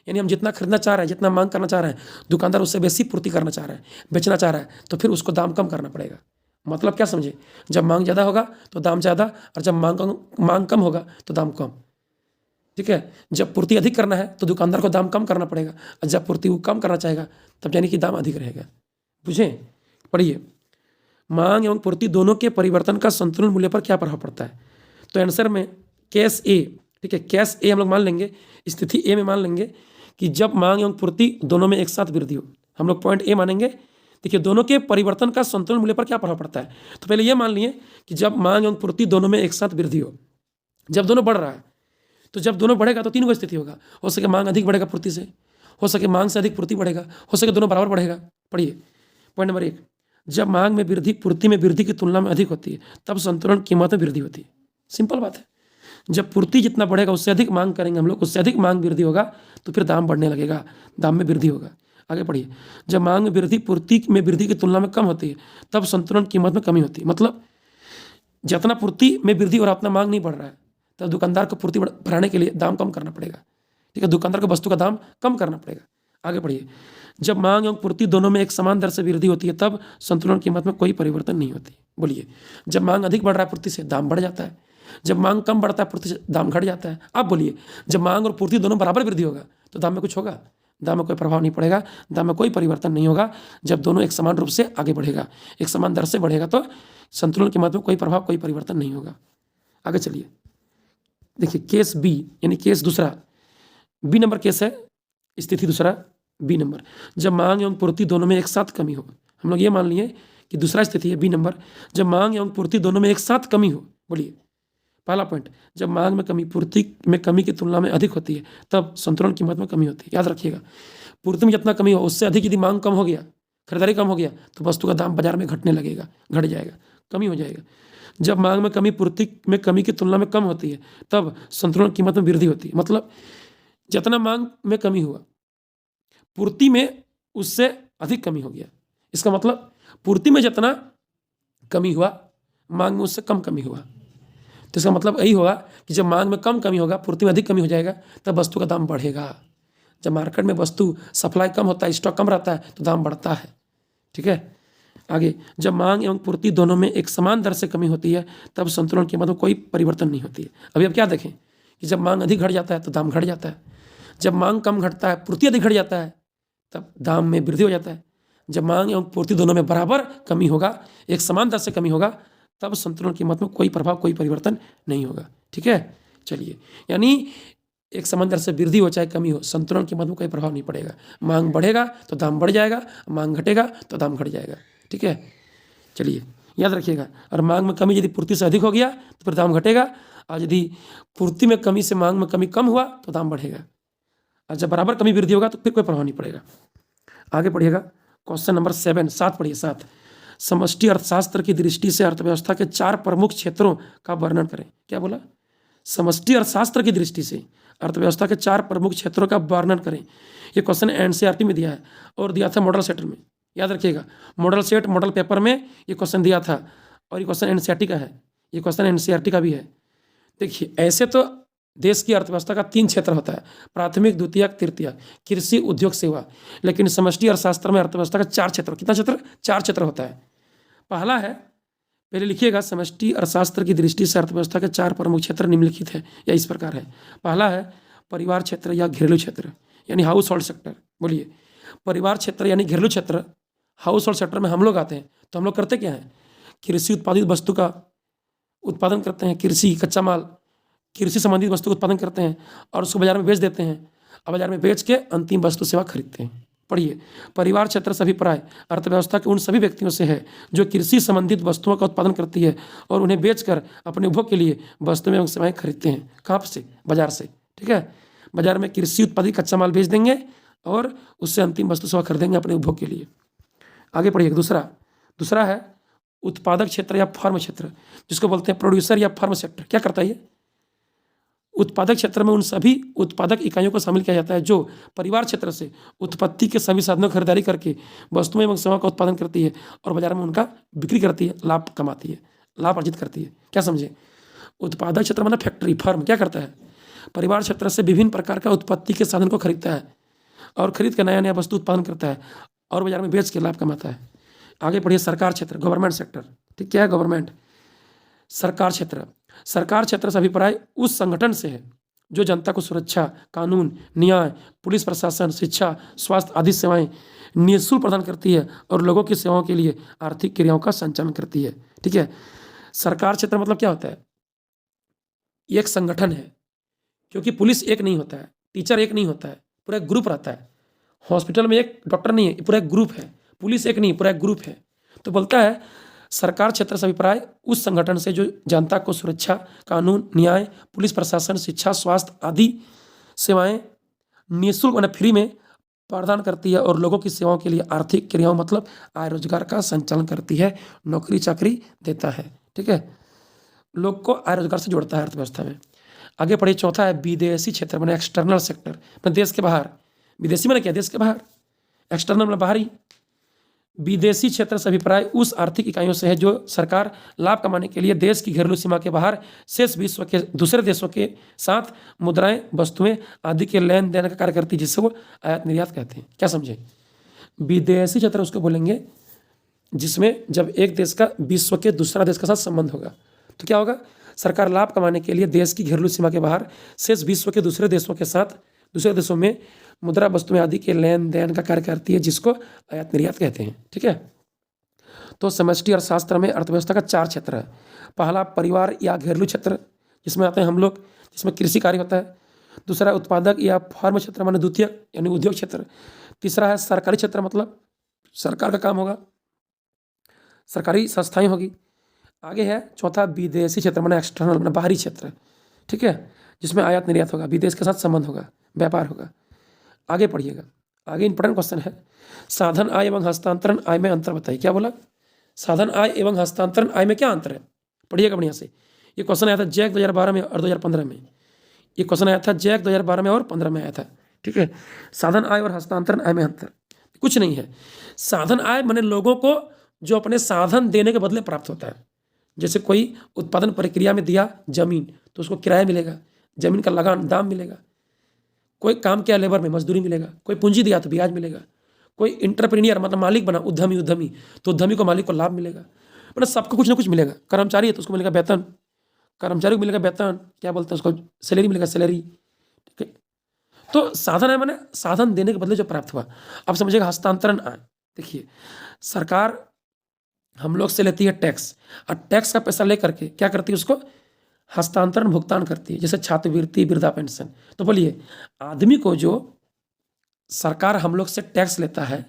यानी हम जितना खरीदना चाह रहे हैं, जितना मांग करना चाह रहे हैं, दुकानदार उससे बेसी पूर्ति करना चाह रहा है, बेचना चाह रहा है, तो फिर उसको दाम कम करना पड़ेगा। मतलब क्या समझे? जब मांग ज़्यादा होगा तो दाम ज़्यादा, और जब मांग कम होगा तो दाम कम। ठीक है, जब पूर्ति अधिक करना है तो दुकानदार को दाम कम करना पड़ेगा, और जब पूर्ति वो कम करना चाहेगा तब यानी कि दाम अधिक रहेगा। बुझे? पढ़िए, मांग एवं पूर्ति दोनों के परिवर्तन का संतुलन मूल्य पर क्या प्रभाव पड़ता है? तो आंसर में केस ए, ठीक है, केस ए हम लोग मान लेंगे, स्थिति ए में मान लेंगे कि जब मांग एवं पूर्ति दोनों में एक साथ वृद्धि हो, हम लोग पॉइंट ए मानेंगे। देखिए, दोनों के परिवर्तन का संतुलन मूल्य पर क्या प्रभाव पड़ता है? तो पहले ये मान लिए कि जब मांग एवं पूर्ति दोनों में एक साथ वृद्धि हो, जब दोनों बढ़ रहा है, तो जब दोनों बढ़ेगा तो तीन गो स्थिति होगा, हो सके मांग अधिक बढ़ेगा पूर्ति से, हो सके मांग से अधिक पूर्ति बढ़ेगा, हो सके दोनों बराबर बढ़ेगा। पढ़िए, पॉइंट नंबर 1, जब मांग में वृद्धि पूर्ति में वृद्धि की तुलना में अधिक होती है तब संतुलन कीमत में वृद्धि होती है। सिंपल बात है, जब पूर्ति जितना बढ़ेगा उससे अधिक मांग करेंगे हम लोग, उससे अधिक मांग वृद्धि होगा तो फिर दाम बढ़ने लगेगा, दाम में वृद्धि होगा। आगे पढ़िए, जब मांग में वृद्धि पूर्ति में वृद्धि की तुलना में कम होती है तब संतुलन कीमत में कमी होती है। मतलब जितना पूर्ति में वृद्धि और उतना मांग नहीं बढ़ रहा है, तब दुकानदार को पूर्ति बढ़ाने के लिए दाम कम करना पड़ेगा। ठीक है, दुकानदार को वस्तु का दाम कम करना पड़ेगा। आगे बढ़िए, जब मांग एवं पूर्ति दोनों में एक समान दर से वृद्धि होती है तब संतुलन कीमत में कोई परिवर्तन नहीं होती। बोलिए, जब मांग अधिक बढ़ रहा है पूर्ति से, दाम बढ़ जाता है, जब मांग कम बढ़ता है पूर्ति से, दाम घट जाता है। अब बोलिए, जब मांग और पूर्ति दोनों बराबर वृद्धि होगा तो दाम में कुछ होगा? दाम में कोई प्रभाव नहीं पड़ेगा, दाम में कोई परिवर्तन नहीं होगा। जब दोनों एक समान रूप से आगे बढ़ेगा, एक समान दर से बढ़ेगा, तो संतुलन कीमत में कोई प्रभाव, कोई परिवर्तन नहीं होगा। आगे चलिए, देखिए केस बी, यानी केस दूसरा, बी नंबर केस है, स्थिति दूसरा बी नंबर, जब मांग एवं पूर्ति दोनों में एक साथ कमी हो। हम लोग ये मान लिए कि दूसरा स्थिति है बी नंबर, जब मांग एवं पूर्ति दोनों में एक साथ कमी हो। बोलिए, पहला पॉइंट, जब मांग में कमी पूर्ति में कमी की तुलना में अधिक होती है तब संतुलन कीमत में कमी होती है। याद रखिएगा, पूर्ति में जितना कमी हो उससे अधिक यदि मांग कम हो गया, खरीदारी कम हो गया, तो वस्तु का दाम बाजार में घटने लगेगा, घट जाएगा, कमी हो जाएगा। जब मांग में कमी पूर्ति में कमी की तुलना में कम होती है तब संतुलन कीमत में वृद्धि होती है। मतलब जितना मांग में कमी हुआ, पूर्ति में उससे अधिक कमी हो गया, इसका मतलब पूर्ति में जितना कमी हुआ, मांग में उससे कम कमी हुआ, तो इसका मतलब यही होगा कि जब मांग में कम कमी होगा, पूर्ति में अधिक कमी हो जाएगा, तब वस्तु का दाम बढ़ेगा। जब मार्केट में वस्तु सप्लाई कम होता है, स्टॉक कम रहता है, तो दाम बढ़ता है। ठीक है, आगे, जब मांग एवं पूर्ति दोनों में एक समान दर से कमी होती है, तब संतुलन कीमत में कोई परिवर्तन नहीं होती है। अभी अब क्या देखें कि जब मांग अधिक घट जाता है तो दाम घट जाता है, जब मांग कम घटता है, पूर्ति अधिक घट जाता है, तब दाम में वृद्धि हो जाता है। जब मांग एवं पूर्ति दोनों में बराबर कमी होगा, एक समान दर से कमी होगा, तब संतुलन कीमत में कोई प्रभाव, कोई परिवर्तन नहीं होगा। ठीक है, चलिए, यानी एक समान दर से वृद्धि हो चाहे कमी हो, संतुलन कीमत में कोई प्रभाव नहीं पड़ेगा। मांग बढ़ेगा तो दाम बढ़ जाएगा, मांग घटेगा तो दाम घट जाएगा। ठीक है, चलिए याद रखिएगा। और मांग में कमी यदि पूर्ति से अधिक हो गया तो फिर दाम घटेगा, और यदि पूर्ति में कमी से मांग में कमी कम हुआ तो दाम बढ़ेगा, और जब बराबर कमी वृद्धि होगा तो फिर कोई प्रभाव नहीं पड़ेगा। आगे पढ़िएगा, क्वेश्चन नंबर 7 पढ़िए। 7, समष्टि अर्थशास्त्र की दृष्टि से अर्थव्यवस्था के 4 प्रमुख क्षेत्रों का वर्णन करें। क्या बोला? समष्टि अर्थशास्त्र की दृष्टि से अर्थव्यवस्था के 4 प्रमुख क्षेत्रों का वर्णन करें। ये क्वेश्चन एनसीईआरटी में दिया है और दिया था मॉडल सेट में। याद रखिएगा, मॉडल सेट मॉडल पेपर में ये क्वेश्चन दिया था, और ये क्वेश्चन एनसीईआरटी का है, ये क्वेश्चन एनसीईआरटी का भी है। देखिए, ऐसे तो देश की अर्थव्यवस्था का 3 क्षेत्र होता है, प्राथमिक, द्वितीयक, तृतीयक, कृषि, उद्योग, सेवा। लेकिन समष्टि अर्थशास्त्र में अर्थव्यवस्था का 4 क्षेत्र, कितना क्षेत्र? 4 क्षेत्र होता है। पहला है, पहले लिखिएगा, समष्टि अर्थशास्त्र की दृष्टि से अर्थव्यवस्था के 4 प्रमुख क्षेत्र निम्नलिखित है, या इस प्रकार है। पहला है परिवार क्षेत्र या घरेलू क्षेत्र, यानी हाउस होल्ड सेक्टर। बोलिए, परिवार क्षेत्र यानी घरेलू क्षेत्र, हाउस होल्ड सेक्टर में हम लोग आते हैं। तो हम लोग करते क्या हैं? कृषि उत्पादित वस्तु का उत्पादन करते हैं, कृषि कच्चा माल, कृषि संबंधित वस्तु उत्पादन करते हैं और उसको बाजार में बेच देते हैं, और बाजार में बेच के अंतिम वस्तु सेवा खरीदते हैं। पढ़िए, परिवार क्षेत्र से अभिप्राय अर्थव्यवस्था के उन सभी व्यक्तियों से है जो कृषि संबंधित वस्तुओं का उत्पादन करती है और उन्हें बेचकर अपने उपभोग के लिए वस्तुएं एवं सेवाएं खरीदते हैं। कहाँ से? बाजार से। ठीक है, बाजार में कृषि उत्पादित कच्चा माल बेच देंगे और उससे अंतिम वस्तु सेवा खरीदेंगे अपने उपभोग के लिए। आगे पढ़िए, दूसरा है उत्पादक क्षेत्र या फार्म क्षेत्र, जिसको बोलते हैं प्रोड्यूसर या फार्म सेक्टर। क्या करता है ये? उत्पादक क्षेत्र में उन सभी उत्पादक इकाइयों को शामिल किया जाता है जो परिवार क्षेत्र से उत्पत्ति के सभी साधनों की खरीदारी करके वस्तुएं एवं सेवाओं का उत्पादन करती है और बाजार में उनका बिक्री करती है, लाभ कमाती है, लाभ अर्जित करती है। क्या समझे? उत्पादक क्षेत्र मतलब फैक्ट्री, फर्म क्या करता है? परिवार क्षेत्र से विभिन्न प्रकार का उत्पत्ति के साधन को खरीदता है और खरीद कर नया नया वस्तु उत्पादन करता है और बाजार में बेच के लाभ कमाता है। आगे पढ़िए, सरकार क्षेत्र, गवर्नमेंट सेक्टर। ठीक, क्या है गवर्नमेंट? सरकार क्षेत्र से अभिप्राय उस संगठन से है जो जनता को सुरक्षा, कानून, न्याय, पुलिस प्रशासन, शिक्षा, स्वास्थ्य आदि सेवाएं निःशुल्क प्रदान करती है और लोगों की सेवाओं के लिए आर्थिक क्रियाओं का संचालन करती है। ठीक है, सरकार क्षेत्र मतलब क्या होता है? ये एक संगठन है, क्योंकि पुलिस एक नहीं होता है, टीचर एक नहीं होता है, पूरा एक ग्रुप रहता है। हॉस्पिटल में एक डॉक्टर नहीं है, पूरा एक ग्रुप है। पुलिस एक नहीं, पूरा एक ग्रुप है। तो बोलता है सरकार क्षेत्र से अभिप्राय उस संगठन से जो जनता को सुरक्षा, कानून, न्याय, पुलिस प्रशासन, शिक्षा, स्वास्थ्य आदि सेवाएं निःशुल्क मतलब फ्री में प्रदान करती है और लोगों की सेवाओं के लिए आर्थिक क्रियाओं मतलब आय रोजगार का संचालन करती है, नौकरी चाकरी देता है। ठीक है, लोग को आय रोजगार से जोड़ता है अर्थव्यवस्था में। आगे पढ़िए, चौथा है विदेशी क्षेत्र मैंने एक्सटर्नल सेक्टर, मतलब देश के बाहर। विदेशी मैंने क्या? देश के बाहर। एक्सटर्नल मतलब बाहरी। विदेशी क्षेत्र से अभिप्राय उस आर्थिक इकाइयों से है जो सरकार लाभ कमाने के लिए देश की घरेलू सीमा के बाहर शेष विश्व के दूसरे देशों के साथ मुद्राएं, वस्तुएं आदि के लेन देन का कार्य करती है, जिससे वो आयात निर्यात कहते हैं। क्या समझे? विदेशी क्षेत्र उसको बोलेंगे जिसमें जब एक देश का विश्व के दूसरा देश के साथ संबंध होगा। तो क्या होगा? सरकार लाभ कमाने के लिए देश की घरेलू सीमा के बाहर शेष विश्व के दूसरे देशों के साथ, दूसरे देशों में मुद्रा, वस्तुएं आदि के लेन देन का कार्य करती है, जिसको आयात निर्यात कहते हैं। ठीक है, तो समष्टि अर्थशास्त्र में अर्थव्यवस्था का 4 क्षेत्र है। पहला परिवार या घरेलू क्षेत्र, जिसमें आते हैं हम लोग, जिसमें कृषि कार्य होता है। दूसरा उत्पादक या फार्म क्षेत्र माने द्वितीयक यानी उद्योग क्षेत्र। तीसरा है सरकारी क्षेत्र, मतलब सरकार का काम होगा, सरकारी संस्थाएं होगी। आगे है चौथा विदेशी क्षेत्र माने एक्सटर्नल माने बाहरी क्षेत्र। ठीक है, जिसमें आयात निर्यात होगा, विदेश के साथ संबंध होगा, व्यापार होगा। आगे पढ़िएगा, आगे इंपॉर्टेंट क्वेश्चन है, साधन आय एवं हस्तांतरण आय में अंतर बताइए। क्या बोला? साधन आय एवं हस्तांतरण आय में क्या अंतर है? पढ़िएगा बढ़िया से। ये क्वेश्चन आया था जैक 2012 में और 2015 में। ये क्वेश्चन आया था जैक 2012 में और 15 में आया था। ठीक है, साधन आय और हस्तांतरण आय में अंतर कुछ नहीं है। साधन आय माने लोगों को जो अपने साधन देने के बदले प्राप्त होता है, जैसे कोई उत्पादन प्रक्रिया में दिया जमीन तो उसको किराया मिलेगा, जमीन का लगान दाम मिलेगा। कोई काम किया लेबर में मजदूरी मिलेगा। कोई पूंजी दिया तो ब्याज मिलेगा। कोई इंटरप्रेन्योर मतलब मालिक बना, उद्यमी उद्यमी तो उद्यमी को मालिक को लाभ मिलेगा। मतलब सबको कुछ ना कुछ मिलेगा। कर्मचारी है तो उसको मिलेगा वेतन, कर्मचारी को मिलेगा वेतन, क्या बोलते हैं उसको, सैलरी मिलेगा, सैलरी। ठीक है, तो साधन है, मैंने साधन देने के बदले जो प्राप्त हुआ। अब समझिएगा हस्तांतरण आय। देखिए सरकार हम लोग से लेती है टैक्स, और टैक्स का पैसा लेकर के क्या करती है, उसको हस्तांतरण भुगतान करती है, जैसे छात्रवृत्ति, वृद्धा पेंशन। तो बोलिए आदमी को जो सरकार हम लोग से टैक्स लेता है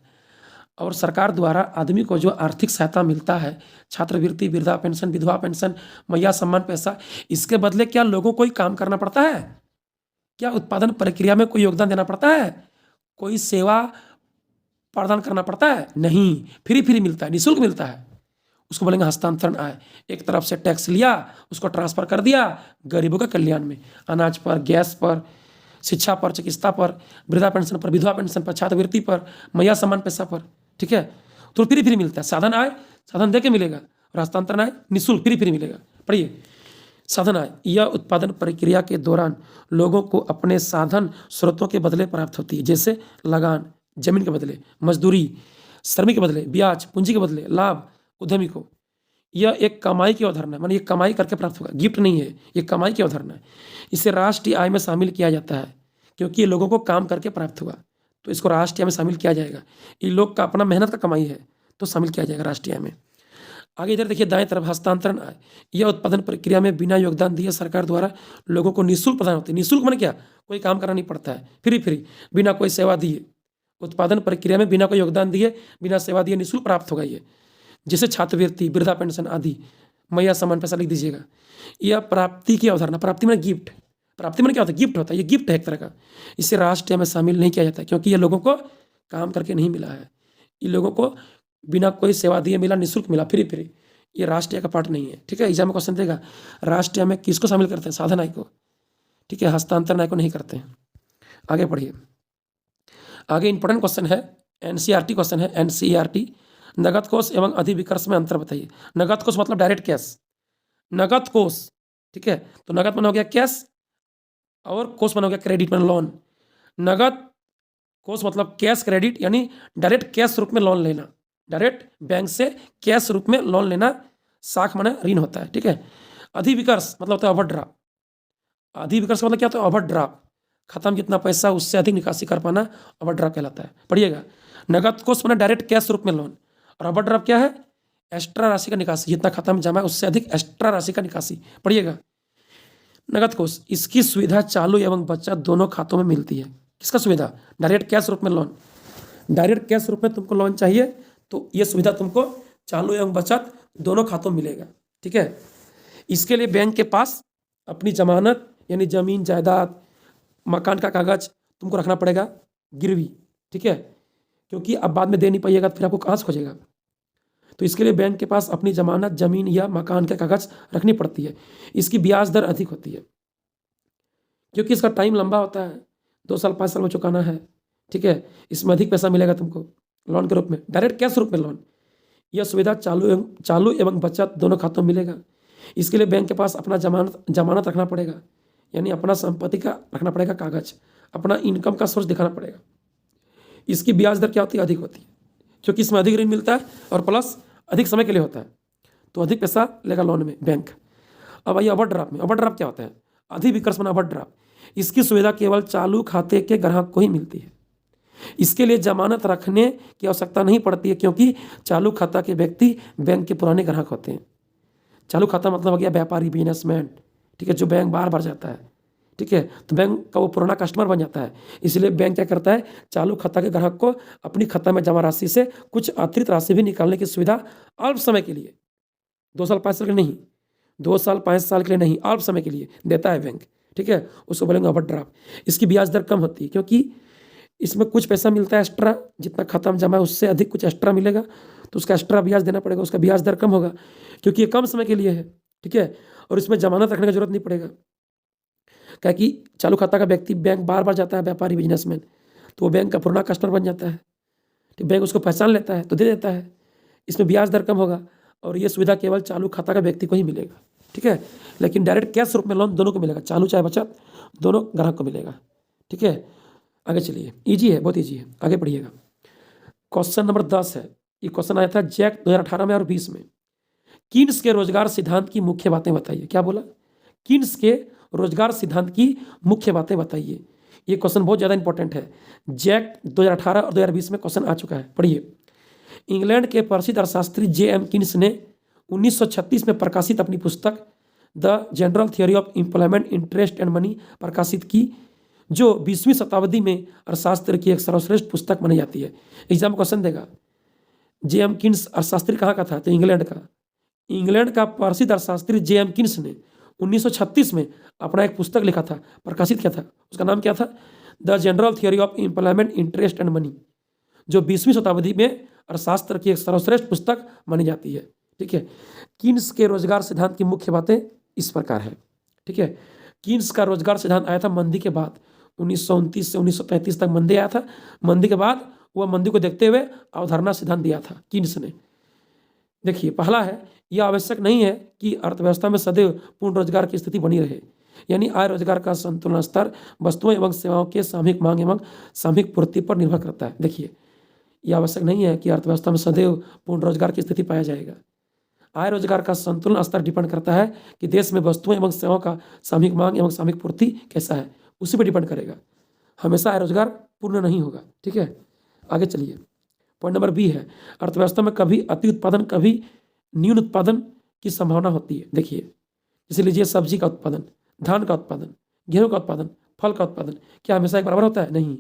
और सरकार द्वारा आदमी को जो आर्थिक सहायता मिलता है, छात्रवृत्ति, वृद्धा पेंशन, विधवा पेंशन, मैया सम्मान पैसा, इसके बदले क्या लोगों को ही काम करना पड़ता है? क्या उत्पादन प्रक्रिया में कोई योगदान देना पड़ता है? कोई सेवा प्रदान करना पड़ता है? नहीं, फ्री फ्री मिलता है, निःशुल्क मिलता है। उसको बोलेंगे हस्तांतरण आय। एक तरफ से टैक्स लिया, उसको ट्रांसफर कर दिया गरीबों के कल्याण में, अनाज पर, गैस पर, शिक्षा पर, चिकित्सा पर, वृद्धा पेंशन पर, विधवा पेंशन पर, छात्रवृत्ति पर, मैया सम्मान पैसा पर। ठीक है, तो फ्री फ्री मिलता है। साधन आय साधन दे के मिलेगा, और हस्तांतरण आय निःशुल्क फ्री फ्री मिलेगा। पढ़िए, साधन आय यह उत्पादन प्रक्रिया के दौरान लोगों को अपने साधन स्रोतों के बदले प्राप्त होती है, जैसे लगान जमीन के बदले, मजदूरी श्रमिक के बदले, ब्याज पूंजी के बदले, लाभ उद्यमी को। यह एक कमाई की अवधारणा है, माने ये कमाई करके प्राप्त होगा, गिफ्ट नहीं है, ये कमाई की अवधारणा है। इसे राष्ट्रीय आय में शामिल किया जाता है क्योंकि ये लोगों को काम करके प्राप्त हुआ, तो इसको राष्ट्रीय आय में शामिल किया जाएगा। ये लोग का अपना मेहनत का कमाई है तो शामिल किया जाएगा राष्ट्रीय आय में। आगे इधर देखिए दाएं तरफ हस्तांतरण आय। यह उत्पादन प्रक्रिया में बिना योगदान दिए सरकार द्वारा लोगों को निःशुल्क प्रदान होती है। निःशुल्क माने क्या, कोई काम करना नहीं पड़ता है, फ्री फ्री, बिना कोई सेवा दिए। उत्पादन प्रक्रिया में बिना कोई योगदान दिए, बिना सेवा दिए निःशुल्क प्राप्त होगा ये, जैसे छात्रवृत्ति, वृद्धा पेंशन आदि, मैया सम्मान पैसा लिख दीजिएगा। यह प्राप्ति की अवधारणा, प्राप्ति में गिफ्ट, प्राप्ति में क्या होता है, गिफ्ट होता है, ये गिफ्ट है एक तरह का। इसे राष्ट्रीय में शामिल नहीं किया जाता क्योंकि ये लोगों को काम करके नहीं मिला है, ये लोगों को बिना कोई सेवा दिए मिला, निःशुल्क मिला, फ्री फ्री, ये राष्ट्रीय का पार्ट नहीं है। ठीक है, एग्जाम में क्वेश्चन देगा राष्ट्रीय में किसको शामिल करते हैं, साधन आय को। ठीक है, हस्तांतरण आय को नहीं करते हैं। आगे पढ़िए, आगे इंपॉर्टेंट क्वेश्चन है, एनसीईआरटी क्वेश्चन है, एनसीईआरटी। नगद कोष एवं अधिविकर्ष में अंतर बताइए। नगद कोष मतलब डायरेक्ट कैश, नगद कोष। ठीक है, तो नगद मन हो गया कैश, और कोष मन हो गया क्रेडिट मन लोन। नगद कोष मतलब कैश क्रेडिट, यानी डायरेक्ट कैश रूप में लोन लेना, डायरेक्ट बैंक से कैश रूप में लोन लेना, साख माने ऋण होता है। ठीक है, अधिविकर्ष मतलब होता है ओवरड्राफ्ट। अधिविकर्ष मतलब क्या होता है, ओवरड्राफ्ट, खत्म कितना पैसा उससे अधिक निकासी कर पाना ओवरड्राफ्ट कहलाता है। पढ़िएगा, नगद कोष माने डायरेक्ट कैश रूप में लोन, और ओवरड्राफ्ट क्या है, एक्स्ट्रा राशि का निकासी, जितना खत्म जमा है उससे अधिक एक्स्ट्रा राशि का निकासी। पढ़िएगा, नगद कोष, इसकी सुविधा चालू एवं बचत दोनों खातों में मिलती है। किसका सुविधा, डायरेक्ट कैश रूप में लोन, डायरेक्ट कैश रूप में तुमको लोन चाहिए तो ये सुविधा तुमको चालू एवं बचत दोनों खातों में मिलेगा। ठीक है, इसके लिए बैंक के पास अपनी जमानत यानी जमीन जायदाद मकान का कागज तुमको रखना पड़ेगा गिरवी। ठीक है, क्योंकि अब बाद में दे नहीं पाइएगा तो फिर आपको कहाँ से खोजेगा, तो इसके लिए बैंक के पास अपनी जमानत जमीन या मकान के कागज रखनी पड़ती है। इसकी ब्याज दर अधिक होती है क्योंकि इसका टाइम लंबा होता है, 2 साल 5 साल में चुकाना है। ठीक है, इसमें अधिक पैसा मिलेगा तुमको लोन के रूप में, डायरेक्ट कैश रूप में लोन। यह सुविधा चालू एवं बचत दोनों खातों में मिलेगा। इसके लिए बैंक के पास अपना जमानत रखना पड़ेगा, यानी अपना संपत्ति का रखना पड़ेगा कागज, अपना इनकम का सोर्स दिखाना पड़ेगा। इसकी ब्याज दर क्या होती है, अधिक होती है, क्योंकि इसमें अधिक ऋण मिलता है और प्लस अधिक समय के लिए होता है, तो अधिक पैसा लेगा लोन में बैंक। अब आइए ओवरड्राफ्ट में। ओवरड्राफ्ट क्या होता है, अधिविकर्ष माने ओवरड्राफ्ट। इसकी सुविधा केवल चालू खाते के ग्राहक को ही मिलती है। इसके लिए जमानत रखने की आवश्यकता नहीं पड़ती है क्योंकि चालू खाता के व्यक्ति बैंक के पुराने ग्राहक होते हैं। चालू खाता मतलब हो गया व्यापारी, बिजनेसमैन। ठीक है, जो बैंक बार बार जाता है। ठीक है, तो बैंक का वो पुराना कस्टमर बन जाता है। इसलिए बैंक क्या करता है, चालू खाता के ग्राहक को अपनी खाता में जमा राशि से कुछ अतिरिक्त राशि भी निकालने की सुविधा अल्प समय के लिए, 2 साल 5 साल के लिए नहीं, 2 साल 5 साल के लिए नहीं, अल्प समय के लिए देता है बैंक। ठीक है, उसको बोलेंगे ओवरड्राफ्ट। इसकी ब्याज दर कम होती है क्योंकि इसमें कुछ पैसा मिलता है एक्स्ट्रा, जितना खाता में जमा है उससे अधिक कुछ एक्स्ट्रा मिलेगा, तो उसका एक्स्ट्रा ब्याज देना पड़ेगा, उसका ब्याज दर कम होगा क्योंकि ये कम समय के लिए है। ठीक है, और इसमें जमानत रखने की जरूरत नहीं पड़ेगा, क्या कि चालू खाता का व्यक्ति बैंक बार बार जाता है, व्यापारी बिजनेसमैन, तो वो बैंक का पुराना कस्टमर बन जाता है। तो बैंक उसको पहचान लेता है तो दे देता है। इसमें ब्याज दर कम होगा और ये सुविधा केवल चालू खाता का व्यक्ति को ही मिलेगा, ठीक है। लेकिन डायरेक्ट कैश रूप में लोन दोनों को मिलेगा, चालू चाहे बचत, दोनों ग्राहक को मिलेगा, ठीक है। आगे चलिए, ईजी है, बहुत ईजी है, आगे पढ़िएगा। क्वेश्चन नंबर 10 है, ये क्वेश्चन आया था जैक 2018 में और 20 में। कीन्स के रोजगार सिद्धांत की मुख्य बातें बताइए। क्या बोला? कीन्स के रोजगार सिद्धांत की मुख्य बातें बताइए। ये क्वेश्चन बहुत ज़्यादा इंपॉर्टेंट है। जैक 2018 और 2020 में क्वेश्चन आ चुका है, पढ़िए। इंग्लैंड के प्रसिद्ध अर्थशास्त्री J.M. कीन्स ने 1936 में प्रकाशित अपनी पुस्तक the general theory of employment, interest and money प्रकाशित की, जो 20वीं शताब्दी में अर्थशास्त्र की एक सर्वश्रेष्ठ पुस्तक मानी जाती है। एग्जाम क्वेश्चन देगा, J.M. कीन्स अर्थशास्त्री कहाँ का था? तो इंग्लैंड का। इंग्लैंड का प्रसिद्ध अर्थशास्त्री J.M. कीन्स ने 1936 में अपना एक पुस्तक लिखा था, प्रकाशित किया था। उसका नाम क्या था? The general theory of employment, interest and money, जो 20वीं शताब्दी में अर्थशास्त्र की एक सर्वश्रेष्ठ पुस्तक मानी जाती है, ठीक है। कीन्स के रोजगार सिद्धांत की मुख्य बातें इस प्रकार है, ठीक है। कीन्स का रोजगार सिद्धांत आया था मंदी के बाद, 1929 से 1933 तक मंदी आया था। मंदी के बाद वह मंदी को देखते हुए अवधारणा सिद्धांत दिया था कीन्स ने। देखिए, पहला है, यह आवश्यक नहीं है कि अर्थव्यवस्था में सदैव पूर्ण रोजगार की स्थिति बनी रहे, यानी आय रोजगार का संतुलन स्तर वस्तुओं एवं सेवाओं के सामूहिक मांग एवं सामूहिक पूर्ति पर निर्भर करता है। देखिए, यह आवश्यक नहीं है कि अर्थव्यवस्था में सदैव पूर्ण रोजगार की स्थिति पाया जाएगा। आय रोजगार का संतुलन स्तर डिपेंड करता है कि देश में वस्तुओं एवं सेवाओं का सामूहिक मांग एवं सामूहिक पूर्ति कैसा है, उसी पर डिपेंड करेगा। हमेशा आय रोजगार पूर्ण नहीं होगा, ठीक है। आगे चलिए, पॉइंट नंबर बी है, अर्थव्यवस्था में कभी अति उत्पादन, कभी न्यून उत्पादन की संभावना होती है। देखिए, जैसे लीजिए सब्जी का उत्पादन, धान का उत्पादन, गेहूं का उत्पादन, फल का उत्पादन, क्या हमेशा एक बराबर होता है? नहीं,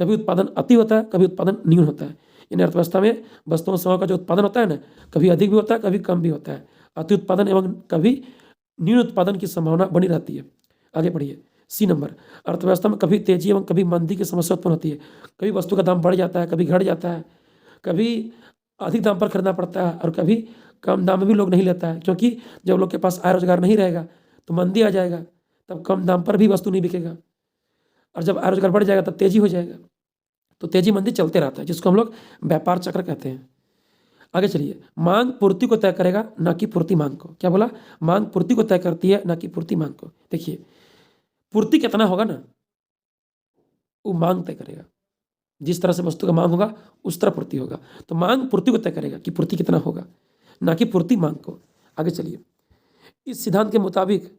कभी उत्पादन अति होता है, कभी उत्पादन न्यून होता है। यानी अर्थव्यवस्था में वस्तुओं सेवाओं का जो उत्पादन होता है ना, कभी अधिक भी होता है, कभी कम भी होता है। अति उत्पादन एवं कभी न्यून उत्पादन की संभावना बनी रहती है। आगे बढ़िए, सी नंबर, अर्थव्यवस्था में कभी तेजी एवं कभी मंदी की समस्या उत्पन्न होती है। कभी वस्तु का दाम बढ़ जाता है, कभी घट जाता है, कभी अधिक दाम पर खरीदना पड़ता है और कभी कम दाम में भी लोग नहीं लेता है, क्योंकि जब लोग के पास आय रोजगार नहीं रहेगा तो मंदी आ जाएगा, तब कम दाम पर भी वस्तु नहीं बिकेगा, और जब आय रोजगार बढ़ जाएगा तब तेजी हो जाएगा। तो तेजी मंदी चलते रहता है, जिसको हम लोग व्यापार चक्र कहते हैं। आगे चलिए, मांग पूर्ति को तय करेगा, ना कि पूर्ति मांग को। क्या बोला? मांग पूर्ति को तय करती है, ना कि पूर्ति मांग को। देखिए, पूर्ति कितना होगा ना, वो मांग तय करेगा। जिस तरह से वस्तु का मांग होगा उस तरह पूर्ति होगा। तो मांग पूर्ति को तय करेगा कि पूर्ति कितना होगा, ना कि पूर्ति मांग को। आगे चलिए, इस सिद्धांत के मुताबिक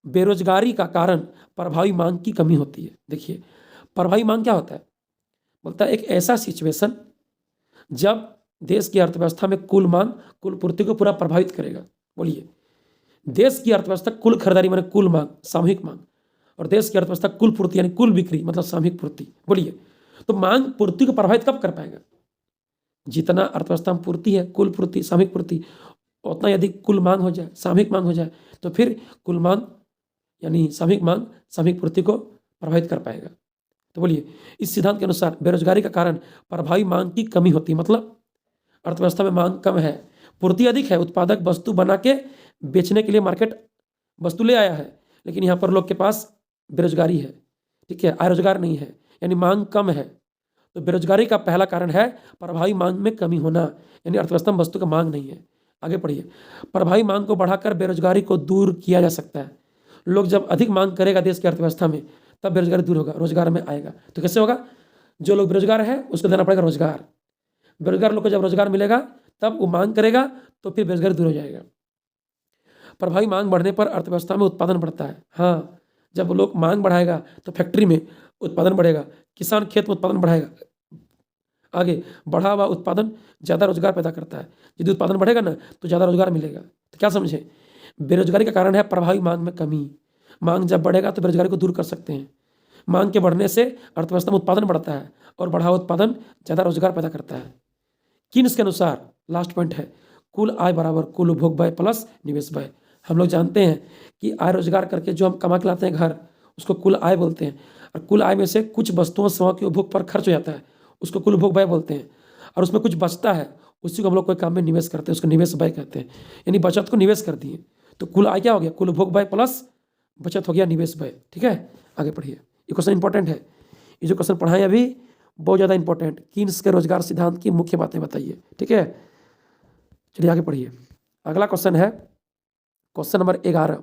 बेरोजगारी का कारण प्रभावी मांग की कमी होती है। देखिए, प्रभावी मांग क्या होता है? बोलता है एक ऐसा सिचुएशन जब देश की अर्थव्यवस्था में कुल मांग कुल पूर्ति को पूरा प्रभावित करेगा। बोलिए, देश की अर्थव्यवस्था कुल खरीदारी माने कुल मांग, सामूहिक मांग, और देश की अर्थव्यवस्था कुल पूर्ति यानी कुल बिक्री मतलब सामूहिक पूर्ति। बोलिए, तो मांग पूर्ति को प्रभावित कब कर पाएगा? जितना अर्थव्यवस्था में पूर्ति है, कुल पूर्ति, सामूहिक पूर्ति, उतना यदि कुल मांग हो जाए, सामूहिक मांग हो जाए, तो फिर कुल मांग यानी सामूहिक मांग सामूहिक पूर्ति को प्रभावित कर पाएगा। तो बोलिए, इस सिद्धांत के अनुसार बेरोजगारी का कारण प्रभावी मांग की कमी होती है। मतलब अर्थव्यवस्था में मांग कम है, पूर्ति अधिक है, उत्पादक वस्तु बना के बेचने के लिए मार्केट वस्तु ले आया है, लेकिन यहाँ पर लोग के पास बेरोजगारी है, ठीक है, आय रोजगार नहीं है, यानी मांग कम है। तो बेरोजगारी का पहला कारण है प्रभावी मांग में कमी होना, यानी अर्थव्यवस्था में वस्तु का मांग नहीं है। आगे पढ़िए, प्रभावी मांग को बढ़ाकर बेरोजगारी को दूर किया जा सकता है। लोग जब अधिक मांग करेगा देश की अर्थव्यवस्था में, तब बेरोजगारी दूर होगा, रोजगार में आएगा। तो कैसे होगा? जो लोग बेरोजगार है उसको देना पड़ेगा रोजगार। बेरोजगार लोग को जब रोजगार मिलेगा तब वो मांग करेगा, तो फिर बेरोजगारी दूर हो जाएगा। प्रभावी मांग बढ़ने पर अर्थव्यवस्था में उत्पादन बढ़ता है। हाँ, जब लोग मांग बढ़ाएगा तो फैक्ट्री में उत्पादन बढ़ेगा, किसान खेत में उत्पादन बढ़ाएगा। आगे, बढ़ा हुआ उत्पादन ज़्यादा रोजगार पैदा करता है। यदि उत्पादन बढ़ेगा ना तो ज़्यादा रोजगार मिलेगा। तो क्या समझे? बेरोजगारी का कारण है प्रभावी मांग में कमी। मांग जब बढ़ेगा तो बेरोजगारी को दूर कर सकते हैं। मांग के बढ़ने से अर्थव्यवस्था में उत्पादन बढ़ता है और बढ़ा हुआ उत्पादन ज़्यादा रोजगार पैदा करता है। कीन्स के अनुसार लास्ट पॉइंट है, कुल आय बराबर कुल उपभोग व्यय प्लस निवेश व्यय। हम लोग जानते हैं कि आय रोजगार करके जो हम कमा के लाते हैं घर, उसको कुल आय बोलते हैं, और कुल आय में से कुछ वस्तुओं सेवाओं के उपभोग पर खर्च हो जाता है, उसको कुल उपभोग व्यय बोलते हैं, और उसमें कुछ बचता है उसी को हम लोग कोई काम में निवेश करते हैं, उसको निवेश व्यय कहते हैं। यानी बचत को निवेश कर दिए, तो कुल आय क्या हो गया? कुल उपभोग व्यय प्लस बचत हो गया निवेश व्यय, ठीक है। आगे पढ़िए, ये क्वेश्चन इंपॉर्टेंट है। ये जो क्वेश्चन पढ़ाए अभी बहुत ज़्यादा इंपॉर्टेंट, कीन्स के रोजगार सिद्धांत की मुख्य बातें बताइए, ठीक है। चलिए आगे पढ़िए। अगला क्वेश्चन है क्वेश्चन नंबर 11।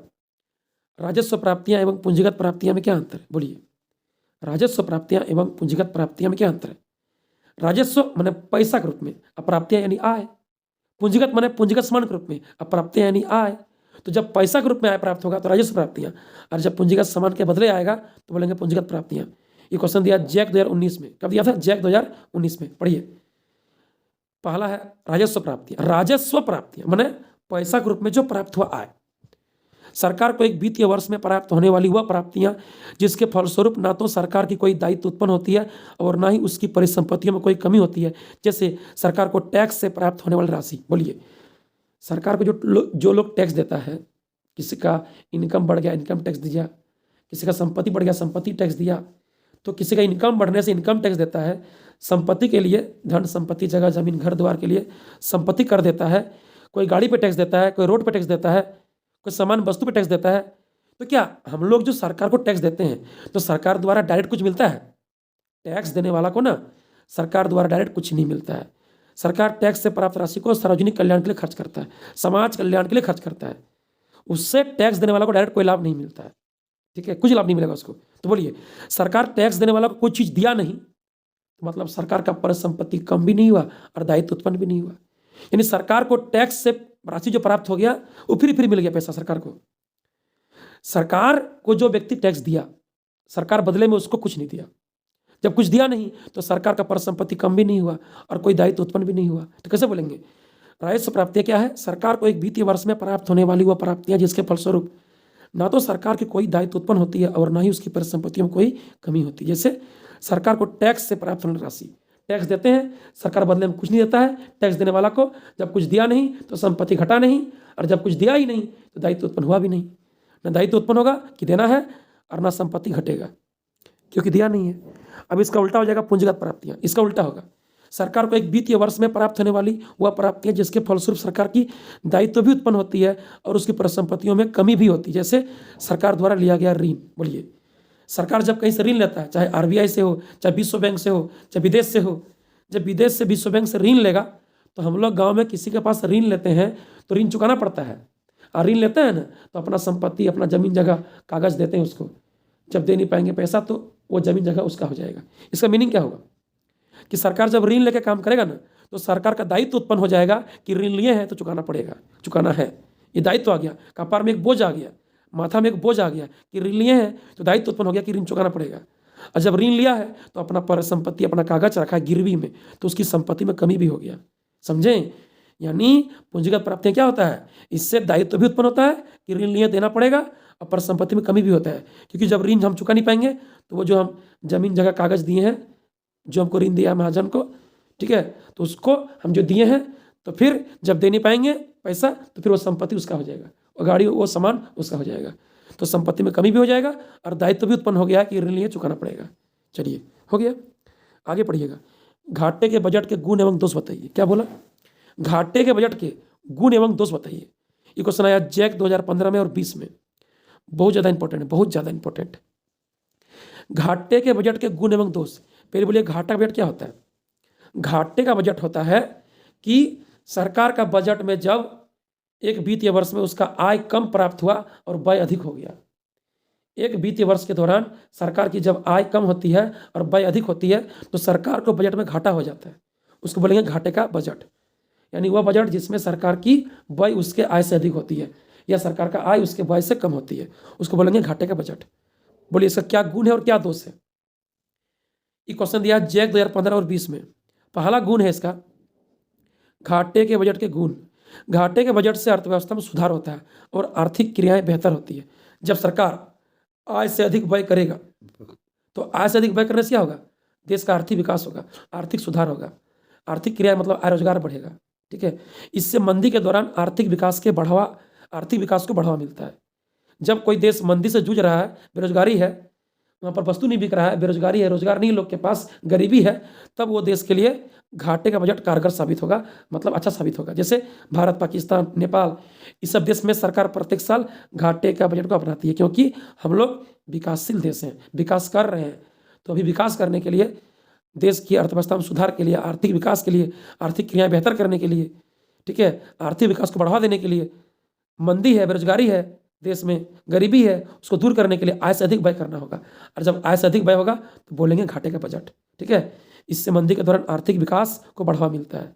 राजस्व प्राप्तियां एवं पूंजीगत प्राप्तियां में क्या अंतर है? बोलिए। राजस्व प्राप्तियां एवं पूंजीगत प्राप्तियां में क्या अंतर है? राजस्व माने पैसा के रूप में, और प्राप्तियां यानी आय। पूंजीगत माने पूंजीगत समान के रूप में, और प्राप्तियां यानी आय। तो जब पैसा के रूप में आय प्राप्त होगा तो राजस्व प्राप्तियां, और जब पूंजीगत समान के बदले आएगा तो बोलेंगे पूंजीगत प्राप्तियां। ये क्वेश्चन दिया जैक 2019 में। कब दिया था? जैक 2019 में। पढ़िए। पहला है राजस्व प्राप्तियां। राजस्व प्राप्तियां माने पैसा के रूप में जो प्राप्त हुआ आय। सरकार को एक वित्तीय वर्ष में प्राप्त होने वाली वह प्राप्तियां जिसके फलस्वरूप ना तो सरकार की कोई दायित्व उत्पन्न होती है और ना ही उसकी परिसंपत्तियों में कोई कमी होती है। जैसे सरकार को टैक्स से प्राप्त होने वाली राशि। बोलिए। सरकार को जो लोग टैक्स देता है, किसी का इनकम बढ़ गया इनकम टैक्स दिया, किसी का संपत्ति बढ़ गया संपत्ति टैक्स दिया, तो किसी का इनकम बढ़ने से इनकम टैक्स देता है, संपत्ति के लिए धन संपत्ति जगह जमीन घर द्वार के लिए संपत्ति कर देता है, कोई गाड़ी पे टैक्स देता है, कोई रोड पे टैक्स देता है, कोई सामान वस्तु पे टैक्स देता है। तो क्या हम लोग जो सरकार को टैक्स देते हैं तो सरकार द्वारा डायरेक्ट कुछ मिलता है? टैक्स देने वाला को ना सरकार द्वारा डायरेक्ट कुछ नहीं मिलता है। सरकार टैक्स से प्राप्त राशि को सार्वजनिक कल्याण के लिए खर्च करता है, समाज कल्याण के लिए खर्च करता है। उससे टैक्स देने वाला को डायरेक्ट कोई लाभ नहीं मिलता है। ठीक है, कुछ लाभ नहीं मिलेगा उसको। तो बोलिए, सरकार टैक्स देने वाला को कोई चीज दिया नहीं, तो मतलब सरकार का परिसंपत्ति कम भी नहीं हुआ और दायित्व उत्पन्न भी नहीं हुआ। यानी सरकार को टैक्स से राशि जो प्राप्त हो गया वो फिर मिल गया पैसा सरकार को। सरकार को जो व्यक्ति टैक्स दिया, सरकार बदले में उसको कुछ नहीं दिया। जब कुछ दिया नहीं तो सरकार का परिसंपत्ति कम भी नहीं हुआ और कोई दायित्व उत्पन्न भी नहीं हुआ। तो कैसे बोलेंगे? राजस्व प्राप्तियां क्या है? सरकार को एक वित्तीय वर्ष में प्राप्त होने वाली वह प्राप्तियां जिसके फलस्वरूप ना तो सरकार की कोई दायित्व उत्पन्न होती है और ना ही उसकी परिसंपत्तियों में कोई कमी होती है। जैसे सरकार को टैक्स से प्राप्त होने राशि, टैक्स देते हैं, सरकार बदले में कुछ नहीं देता है टैक्स देने वाला को। जब कुछ दिया नहीं तो संपत्ति घटा नहीं, और जब कुछ दिया ही नहीं तो दायित्व उत्पन्न हुआ भी नहीं। ना दायित्व उत्पन्न होगा कि देना है, और ना संपत्ति घटेगा क्योंकि दिया नहीं है। अब इसका उल्टा हो जाएगा पूंजीगत प्राप्तियां। इसका उल्टा होगा, सरकार को एक वित्तीय वर्ष में प्राप्त होने वाली वह प्राप्तियां जिसके फलस्वरूप सरकार की दायित्व भी उत्पन्न होती है और उसकी परिसंपत्तियों में कमी भी होती है। जैसे सरकार द्वारा लिया गया ऋण। बोलिए। सरकार जब कहीं से ऋण लेता है, चाहे आरबीआई से हो, चाहे विश्व बैंक से हो, चाहे विदेश से हो, जब विदेश से विश्व बैंक से ऋण लेगा तो हम लोग गाँव में किसी के पास ऋण लेते हैं तो ऋण चुकाना पड़ता है। और ऋण लेते हैं ना तो अपना संपत्ति, अपना जमीन जगह, कागज देते हैं उसको। जब दे नहीं पाएंगे पैसा तो वो जमीन जगह उसका हो जाएगा। इसका मीनिंग क्या होगा कि सरकार जब ऋण लेके काम करेगा ना तो सरकार का दायित्व उत्पन्न हो जाएगा कि ऋण लिए हैं तो चुकाना पड़ेगा, चुकाना है। ये दायित्व आ गया, कपार में एक बोझ आ गया, माथा में एक बोझ आ गया कि ऋण लिए हैं तो दायित्व उत्पन्न हो गया कि ऋण चुकाना पड़ेगा। और जब ऋण लिया है तो अपना परिसंपत्ति, अपना कागज रखा है गिरवी में, तो उसकी संपत्ति में कमी भी हो गया। समझें? यानी पूंजीगत प्राप्तियां क्या होता है? इससे दायित्व भी उत्पन्न होता है कि ऋण लिए देना पड़ेगा, और परिसंपत्ति में कमी भी होता है क्योंकि जब ऋण हम चुका नहीं पाएंगे तो वो जो हम जमीन जगह कागज दिए हैं, जो हमको ऋण दिया महाजन को, ठीक है, तो उसको हम जो दिए हैं तो फिर जब दे नहीं पाएंगे पैसा तो फिर वो संपत्ति उसका हो जाएगा, वो गाड़ी वो सामान उसका हो जाएगा। तो संपत्ति में कमी भी हो जाएगा और दायित्व भी उत्पन्न हो गया कि ऋण लिए चुकाना पड़ेगा। चलिए, हो गया। आगे पढ़िएगा। घाटे के बजट के गुण एवं दोष बताइए। क्या बोला? घाटे के बजट के गुण एवं दोष बताइए। ये क्वेश्चन आया जैक 2015 में और 20 में। बहुत ज़्यादा इंपॉर्टेंट है, बहुत ज़्यादा इंपॉर्टेंट। घाटे के बजट के गुण एवं दोष। पहले बोलिए, घाटा का बजट क्या होता है? घाटे का बजट होता है कि सरकार का बजट में जब एक वित्तीय वर्ष में उसका आय कम प्राप्त हुआ और व्यय अधिक हो गया। एक वित्तीय वर्ष के दौरान सरकार की जब आय कम होती है और व्यय अधिक होती है तो सरकार को बजट में घाटा हो जाता है, उसको बोलेंगे घाटे का बजट। यानी वह बजट जिसमें सरकार की व्यय उसके आय से अधिक होती है या सरकार का आय उसके व्यय से कम होती है, उसको बोलेंगे घाटे का बजट। बोलिए, इसका क्या गुण है और क्या दोष है? ये क्वेश्चन दिया जैक 2015 और 20 में। पहला गुण है इसका, घाटे के बजट के गुण। घाटे के बजट से अर्थव्यवस्था में सुधार होता है और आर्थिक क्रियाएं बेहतर होती है। जब सरकार आय से अधिक व्यय करेगा तो आय से अधिक व्यय करने से क्या होगा? देश का आर्थिक विकास होगा, आर्थिक सुधार होगा। आर्थिक क्रिया मतलब आय रोजगार बढ़ेगा। ठीक है, इससे मंदी के दौरान आर्थिक विकास को बढ़ावा मिलता है। जब कोई देश मंदी से जूझ रहा है, बेरोजगारी है, वहाँ पर वस्तु नहीं बिक रहा है, बेरोजगारी है, रोजगार नहीं, लोग के पास गरीबी है, तब वो देश के लिए घाटे का बजट कारगर साबित होगा, मतलब अच्छा साबित होगा। जैसे भारत, पाकिस्तान, नेपाल, इस सब देश में सरकार प्रत्येक साल घाटे का बजट को अपनाती है क्योंकि हम लोग विकासशील देश हैं, विकास कर रहे हैं। तो अभी विकास करने के लिए, देश की अर्थव्यवस्था में सुधार के लिए, आर्थिक विकास के लिए, आर्थिक क्रियाएं बेहतर करने के लिए, ठीक है, आर्थिक विकास को बढ़ावा देने के लिए, मंदी है, बेरोजगारी है देश में, गरीबी है, उसको दूर करने के लिए आय से अधिक व्यय करना होगा। और जब आय से अधिक व्यय होगा तो बोलेंगे घाटे का बजट। ठीक है, इससे मंदी के दौरान आर्थिक विकास को बढ़ावा मिलता है।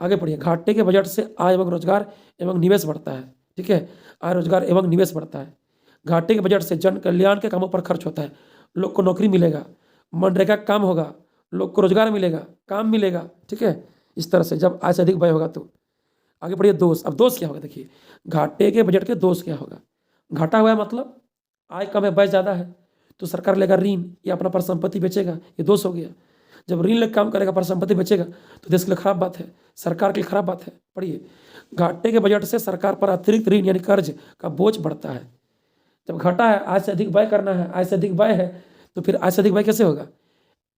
आगे बढ़िए, घाटे के बजट से आय एवं रोजगार एवं निवेश बढ़ता है। ठीक है, आय, रोजगार एवं निवेश बढ़ता है। घाटे के बजट से जन कल्याण के कामों पर खर्च होता है, लोग को नौकरी मिलेगा, मनरेगा का काम होगा, लोग को रोजगार मिलेगा, काम मिलेगा। ठीक है, इस तरह से जब आय से अधिक व्यय होगा तो। आगे बढ़िए, दोष। अब दोष क्या होगा, देखिए घाटे के बजट के दोष क्या होगा। घाटा हुआ है मतलब आय कम है, व्यय ज़्यादा है, तो सरकार लेगा ऋण या अपना परिसंपत्ति बेचेगा, ये दोष हो गया। जब ऋण लेकर काम करेगा, परिसंपत्ति बेचेगा, तो देश के लिए खराब बात है, सरकार के लिए खराब बात है। पढ़िए, घाटे के बजट से सरकार पर अतिरिक्त ऋण यानी कर्ज का बोझ बढ़ता है। जब घाटा है, आय से अधिक व्यय करना है, आय से अधिक व्यय है, तो फिर आय से अधिक व्यय कैसे होगा।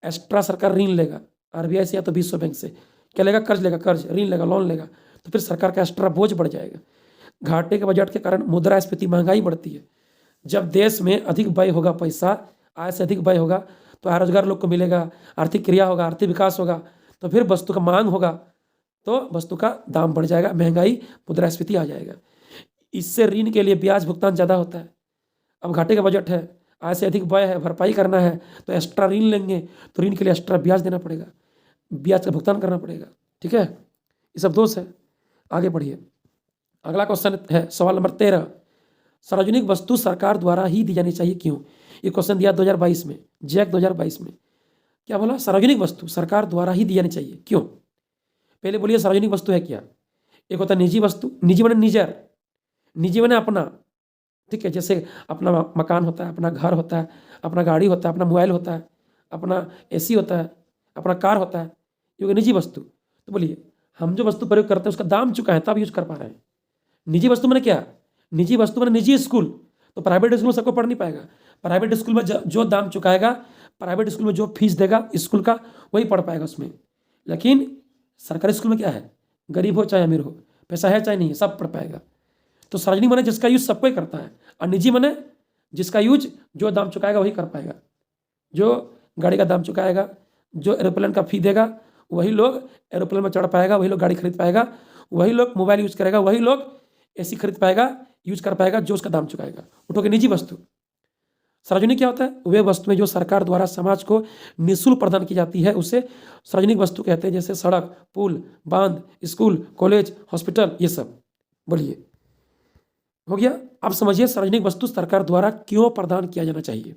एक्स्ट्रा सरकार ऋण लेगा आरबीआई से या तो विश्व बैंक से, क्या लेगा, कर्ज लेगा, कर्ज ऋण लेगा, लोन लेगा, तो फिर सरकार का एक्स्ट्रा बोझ बढ़ जाएगा। घाटे के बजट के कारण मुद्रास्फीति, महंगाई बढ़ती है। जब देश में अधिक व्यय होगा, पैसा आय से अधिक व्यय होगा, तो आय रोजगार लोग को मिलेगा, आर्थिक क्रिया होगा, आर्थिक विकास होगा, तो फिर वस्तु का मांग होगा, तो वस्तु का दाम बढ़ जाएगा, महंगाई, मुद्रास्फीति आ जाएगा। इससे ऋण के लिए ब्याज भुगतान ज़्यादा होता है। अब घाटे का बजट है, आय से अधिक व्यय है, भरपाई करना है, तो एक्स्ट्रा ऋण लेंगे, तो ऋण के लिए एक्स्ट्रा ब्याज देना पड़ेगा, ब्याज का भुगतान करना पड़ेगा। ठीक है, ये सब दोष है। आगे बढ़िए, अगला क्वेश्चन है सवाल नंबर 13, सार्वजनिक वस्तु सरकार द्वारा ही दी जानी चाहिए, क्यों। ये क्वेश्चन दिया 2022 में, जैक 2022 में। क्या बोला, सार्वजनिक वस्तु सरकार द्वारा ही दी जानी चाहिए, क्यों। पहले बोलिए सार्वजनिक वस्तु है क्या। एक होता है निजी वस्तु, निजी बने निजर, निजी बने अपना। ठीक है, जैसे अपना मकान होता है, अपना घर होता है, अपना गाड़ी होता है, अपना मोबाइल होता है, अपना एसी होता है, अपना कार होता है, ये होगी निजी वस्तु। तो बोलिए हम जो वस्तु प्रयोग करते हैं उसका दाम चुका है तब यूज कर पा रहे हैं। निजी वस्तु मैंने क्या, निजी वस्तु मैंने निजी स्कूल, तो प्राइवेट स्कूल में सबको पढ़ नहीं पाएगा। प्राइवेट स्कूल में जो दाम चुकाएगा, प्राइवेट स्कूल में जो फीस देगा स्कूल का, वही पढ़ पाएगा उसमें। लेकिन सरकारी स्कूल में क्या है, गरीब हो चाहे अमीर हो, पैसा है चाहे नहीं है, सब पढ़ पाएगा। तो सार्वजनिक माने जिसका यूज सबको ही करता है, और निजी माने जिसका यूज जो दाम चुकाएगा वही कर पाएगा। जो गाड़ी का दाम चुकाएगा, जो एरोप्लेन का फी देगा, वही लोग एरोप्लेन में चढ़ पाएगा, वही लोग गाड़ी खरीद पाएगा, वही लोग मोबाइल यूज करेगा, वही लोग एसी खरीद पाएगा, यूज कर पाएगा, जो उसका दाम चुकाएगा। उठोगे निजी वस्तु। सार्वजनिक क्या होता है, वे वस्तुएं जो सरकार द्वारा समाज को निःशुल्क प्रदान की जाती है उसे सार्वजनिक वस्तु कहते हैं, जैसे सड़क, पुल, बांध, स्कूल, कॉलेज, हॉस्पिटल, ये सब। बोलिए हो गया। अब समझिए सार्वजनिक वस्तु सरकार द्वारा क्यों प्रदान किया जाना चाहिए।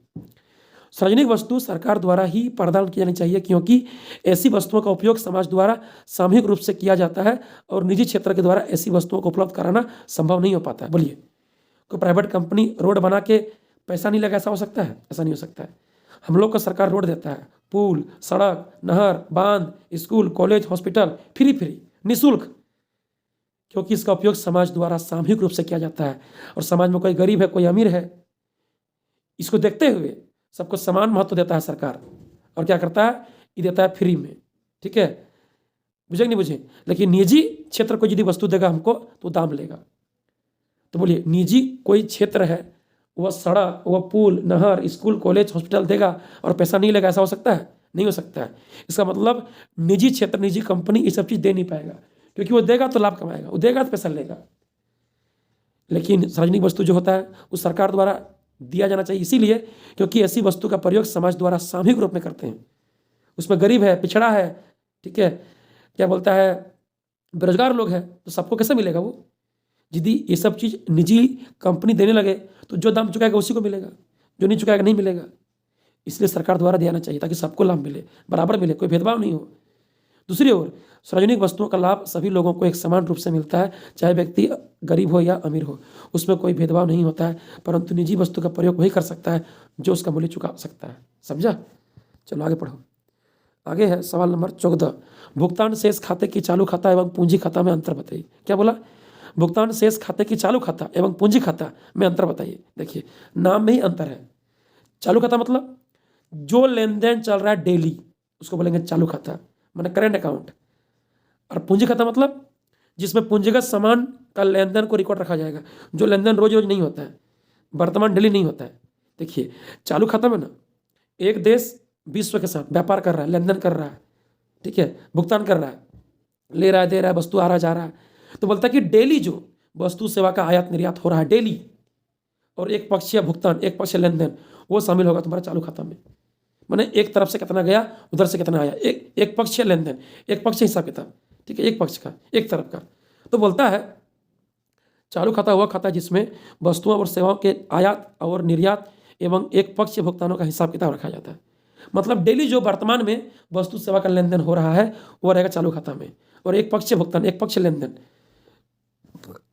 सार्वजनिक वस्तु सरकार द्वारा ही प्रदान की जानी चाहिए क्योंकि ऐसी वस्तुओं का उपयोग समाज द्वारा सामूहिक रूप से किया जाता है और निजी क्षेत्र के द्वारा ऐसी वस्तुओं को उपलब्ध कराना संभव नहीं हो पाता है। बोलिए, कोई प्राइवेट कंपनी रोड बना के पैसा नहीं लगा, ऐसा हो सकता है? ऐसा नहीं हो सकता है। हम लोग को सरकार रोड देता है, पुल, सड़क, नहर, बांध, स्कूल, कॉलेज, हॉस्पिटल, फ्री निःशुल्क, क्योंकि इसका उपयोग समाज द्वारा सामूहिक रूप से किया जाता है। और समाज में कोई गरीब है, कोई अमीर है, इसको देखते हुए सबको समान महत्व देता है सरकार। और क्या करता है, ये देता है फ्री में। ठीक है, बुझे नहीं बुझे। लेकिन निजी क्षेत्र को यदि वस्तु देगा हमको तो दाम लेगा। तो बोलिए, निजी कोई क्षेत्र है, वह सड़क, वह पुल, नहर, स्कूल, कॉलेज, हॉस्पिटल देगा और पैसा नहीं लेगा, ऐसा हो सकता है? नहीं हो सकता है। इसका मतलब निजी क्षेत्र, निजी कंपनी ये सब चीज़ दे नहीं पाएगा, क्योंकि वो देगा तो लाभ कमाएगा, वो देगा तो पैसा लेगा। लेकिन सार्वजनिक वस्तु जो होता है वो सरकार द्वारा दिया जाना चाहिए, इसीलिए क्योंकि ऐसी वस्तु का प्रयोग समाज द्वारा सामूहिक रूप में करते हैं। उसमें गरीब है, पिछड़ा है, ठीक है, क्या बोलता है, बेरोजगार लोग हैं, तो सबको कैसे मिलेगा वो। यदि ये सब चीज़ निजी कंपनी देने लगे तो जो दाम चुकाएगा उसी को मिलेगा, जो नहीं चुकाएगा नहीं मिलेगा। इसलिए सरकार द्वारा दिया जाना चाहिए ताकि सबको लाभ मिले, बराबर मिले, कोई भेदभाव नहीं हो। दूसरी ओर सार्वजनिक वस्तुओं का लाभ सभी लोगों को एक समान रूप से मिलता है, चाहे व्यक्ति गरीब हो या अमीर हो, उसमें कोई भेदभाव नहीं होता है। परंतु निजी वस्तु का प्रयोग वही कर सकता है जो उसका मूल्य चुका सकता है। समझा? चलो आगे पढ़ो। आगे है सवाल नंबर 14, भुगतान शेष खाते की चालू खाता एवं पूंजी खाता में अंतर बताइए। क्या बोला? भुगतान शेष खाते की चालू खाता एवं पूंजी खाता में अंतर बताइए। देखिए, नाम में ही अंतर है। चालू खाता मतलब जो लेन देन चल रहा है डेली, उसको बोलेंगे चालू खाता, माने करेंट अकाउंट। और पूंजी खाता मतलब जिसमें पूंजीगत सामान का लेन देन को रिकॉर्ड रखा जाएगा, जो लेन देन रोज रोज नहीं होता है, वर्तमान डेली नहीं होता है। देखिए, चालू खाता में ना एक देश विश्व के साथ व्यापार कर रहा है, लेन देन कर रहा है, ठीक है, भुगतान कर रहा है, ले रहा है, दे रहा है, वस्तु आ रहा जा रहा है, तो बोलता है कि डेली जो वस्तु सेवा का आयात निर्यात हो रहा है डेली, और एक पक्षीय भुगतान, एक पक्षीय लेन देन, वो शामिल होगा तुम्हारा चालू खाता में। माने एक तरफ से कितना गया, उधर से कितना आया, एक पक्षीय लेन देन, एक पक्षीय हिसाब किताब, ठीक है, एक पक्ष का, एक तरफ का। तो बोलता है चालू खाता वह खाता जिसमें वस्तुओं और सेवाओं के आयात और निर्यात एवं एक पक्षीय भुगतानों का हिसाब किताब रखा जाता है। मतलब डेली जो वर्तमान में वस्तु सेवा का लेन देन हो रहा है वो रहेगा चालू खाता में, और एक पक्षीय भुगतान, एक पक्षीय लेन देन।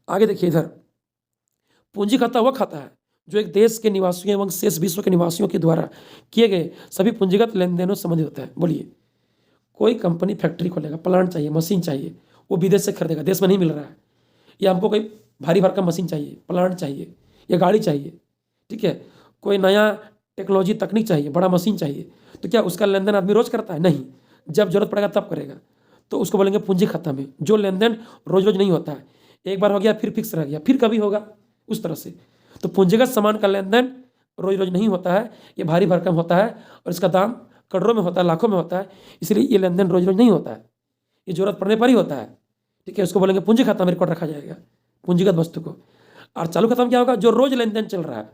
आगे देखिए इधर, पूंजी खाता वह खाता है जो एक देश के निवासियों एवं शेष विश्व के निवासियों के द्वारा किए गए सभी पूंजीगत लेन देनों से संबंधित होता है। बोलिए, कोई कंपनी फैक्ट्री खोलेगा, प्लांट चाहिए, मशीन चाहिए, वो विदेश से खरीदेगा, देश में नहीं मिल रहा है, या हमको कोई भारी भरकम मशीन चाहिए, प्लांट चाहिए या गाड़ी चाहिए, ठीक है, कोई नया टेक्नोलॉजी तकनीक चाहिए, बड़ा मशीन चाहिए, तो क्या उसका लेन देन आदमी रोज करता है? नहीं, जब जरूरत पड़ेगा तब करेगा। तो उसको बोलेंगे पूंजी खाता में। जो लेन देन रोज रोज नहीं होता है, एक बार हो गया फिर फिक्स रह गया, फिर कभी होगा, उस तरह से। तो पूंजीगत सामान का लेन देन रोज रोज नहीं होता है, ये भारी भरकम होता है और इसका दाम करोड़ों में होता है, लाखों में होता है, इसलिए ये लेन देन रोज रोज नहीं होता है, ये जरूरत पड़ने पर ही होता है, ठीक है। उसको बोलेंगे पूंजी खाता में रिकॉर्ड रखा जाएगा पूंजीगत वस्तु को। और चालू खाता में क्या होगा? जो रोज लेन देन चल रहा है,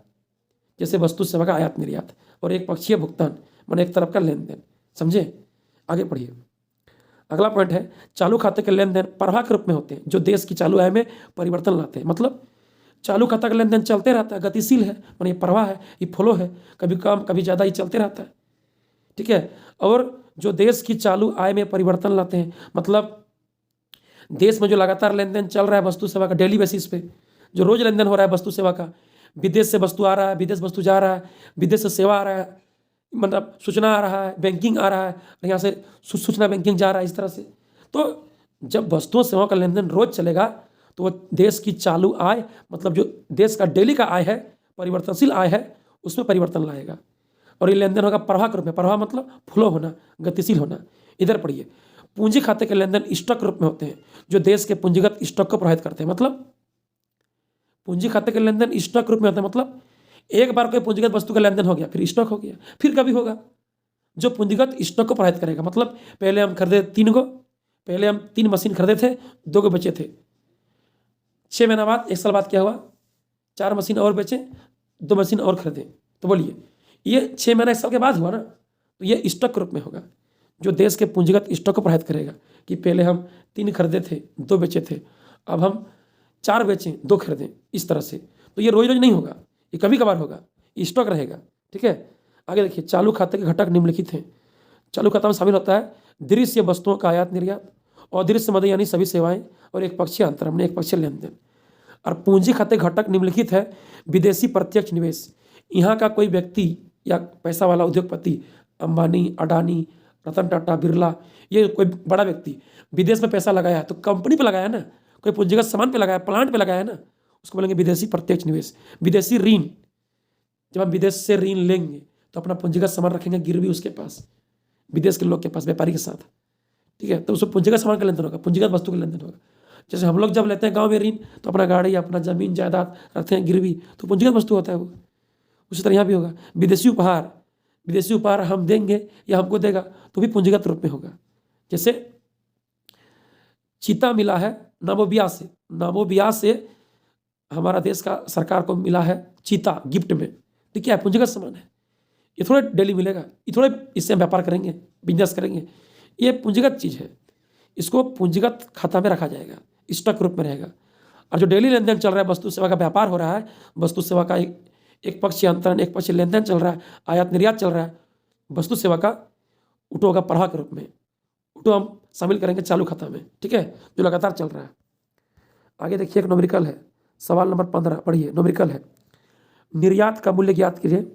जैसे वस्तु सेवा का आयात निर्यात और एक पक्षीय भुगतान, माने एक तरफ का लेन देन। समझे? आगे पढ़िए। अगला पॉइंट है, चालू खाते के लेन देन प्रवाह के रूप में होते हैं जो देश की चालू आय में परिवर्तन लाते हैं। मतलब चालू खाता का लेन देन चलते रहता है, गतिशील है, माने ये प्रवाह है, ये फ्लो है, कभी कम कभी ज़्यादा, ये चलते रहता है, ठीक है। और जो देश की चालू आय में परिवर्तन लाते हैं, मतलब देश में जो लगातार लेन देन चल रहा है वस्तु सेवा का डेली बेसिस पे, जो रोज लेन देन हो रहा है वस्तु सेवा का, विदेश से वस्तु आ रहा है, विदेश वस्तु जा रहा है, विदेश से सेवा आ रहा है, मतलब सूचना आ रहा है, बैंकिंग आ रहा है, यहाँ से सूचना बैंकिंग जा रहा है, इस तरह से। तो जब वस्तुओं सेवाओं का लेन देन रोज चलेगा तो वो देश की चालू आय, मतलब जो देश का डेली का आय है, परिवर्तनशील आय है, उसमें परिवर्तन लाएगा। और ये लेन देन होगा प्रवाह के रूप में। प्रवाह मतलब फ्लो होना, गतिशील होना। इधर पढ़िए, पूंजी खाते के लेन देन स्टॉक रूप में होते हैं जो देश के पूंजीगत स्टॉक को प्रभावित करते हैं। मतलब पूंजी खाते के लेन देन स्टॉक रूप में होते हैं, मतलब एक बार कोई पूंजीगत वस्तु का लेन देन हो गया, फिर स्टॉक हो गया, फिर कभी होगा, जो पूंजीगत स्टॉक को प्रभावित करेगा। मतलब पहले हम खरीदे 3 मशीन खरीदे थे, 2 को बचे थे, 6 महीना बाद, 1 साल बाद क्या हुआ, 4 मशीन और बेचे, 2 मशीन और खरीदे। तो बोलिए, ये 6 महीना 1 साल के बाद हुआ ना, तो ये स्टॉक रूप में होगा जो देश के पूंजीगत स्टॉक को प्रभावित करेगा कि पहले हम 3 खरीदे थे, 2 बेचे थे, अब हम 4 बेचें, 2 खरीदें, इस तरह से। तो ये रोज रोज नहीं होगा, ये कभी कभार होगा, ये स्टॉक रहेगा, ठीक है। आगे देखिए, चालू खाते के घटक निम्नलिखित हैं। चालू खाता में शामिल होता है दृश्य वस्तुओं का आयात निर्यात, और दृश्य मद यानी सभी सेवाएं, और एक पक्षीय अंतरण, एक पक्षीय लेन देन। और पूंजी खाते घटक निम्नलिखित है विदेशी प्रत्यक्ष निवेश। यहाँ का कोई व्यक्ति या पैसा वाला उद्योगपति, अंबानी, अडानी, रतन टाटा, बिरला, ये कोई बड़ा व्यक्ति विदेश में पैसा लगाया है, तो कंपनी पे लगाया ना, कोई पूंजीगत सामान पे लगाया, प्लांट पे लगाया ना, उसको बोलेंगे विदेशी प्रत्यक्ष निवेश। विदेशी ऋण, जब हम विदेश से ऋण लेंगे तो अपना पूंजीगत सामान रखेंगे गिरवी उसके पास, विदेश के लोग के पास, व्यापारी के साथ, ठीक है। तो उसको पूंजीगत सामान का लेन देन होगा, पूंजीगत वस्तु का लेन देन होगा। जैसे हम लोग जब लेते हैं गांव में ऋण, तो अपना गाड़ी, अपना जमीन जायदाद रखते हैं गिरवी, तो पूंजीगत वस्तु होता है वो। उसी तरह यहाँ भी होगा। विदेशी उपहार हम देंगे या हमको देगा तो भी पूंजीगत रूप में होगा। जैसे चीता मिला है नामोबिया से हमारा देश का सरकार को मिला है चीता गिफ्ट में, तो क्या है? पूंजीगत सामान है। ये थोड़े डेली मिलेगा, ये थोड़े इससे हम व्यापार करेंगे, बिजनेस करेंगे, ये पूंजीगत चीज़ है, इसको पूंजीगत खाता में रखा जाएगा, स्टॉक रूप में रहेगा। और जो डेली लेन देन चल रहा है, वस्तु सेवा का व्यापार हो रहा है, वस्तु सेवा का एक पक्षीय अंतरण, एक पक्षीय लेन देन चल रहा है, आयात निर्यात चल रहा है, वस्तु सेवा का उठो होगा प्रवाह के रूप में, उठो हम शामिल करेंगे चालू खाता में, ठीक है, जो लगातार चल रहा है। आगे देखिए, एक न्यूमेरिकल है, सवाल नंबर 15 पढ़िए। न्यूमेरिकल है, निर्यात का मूल्य ज्ञात कीजिए।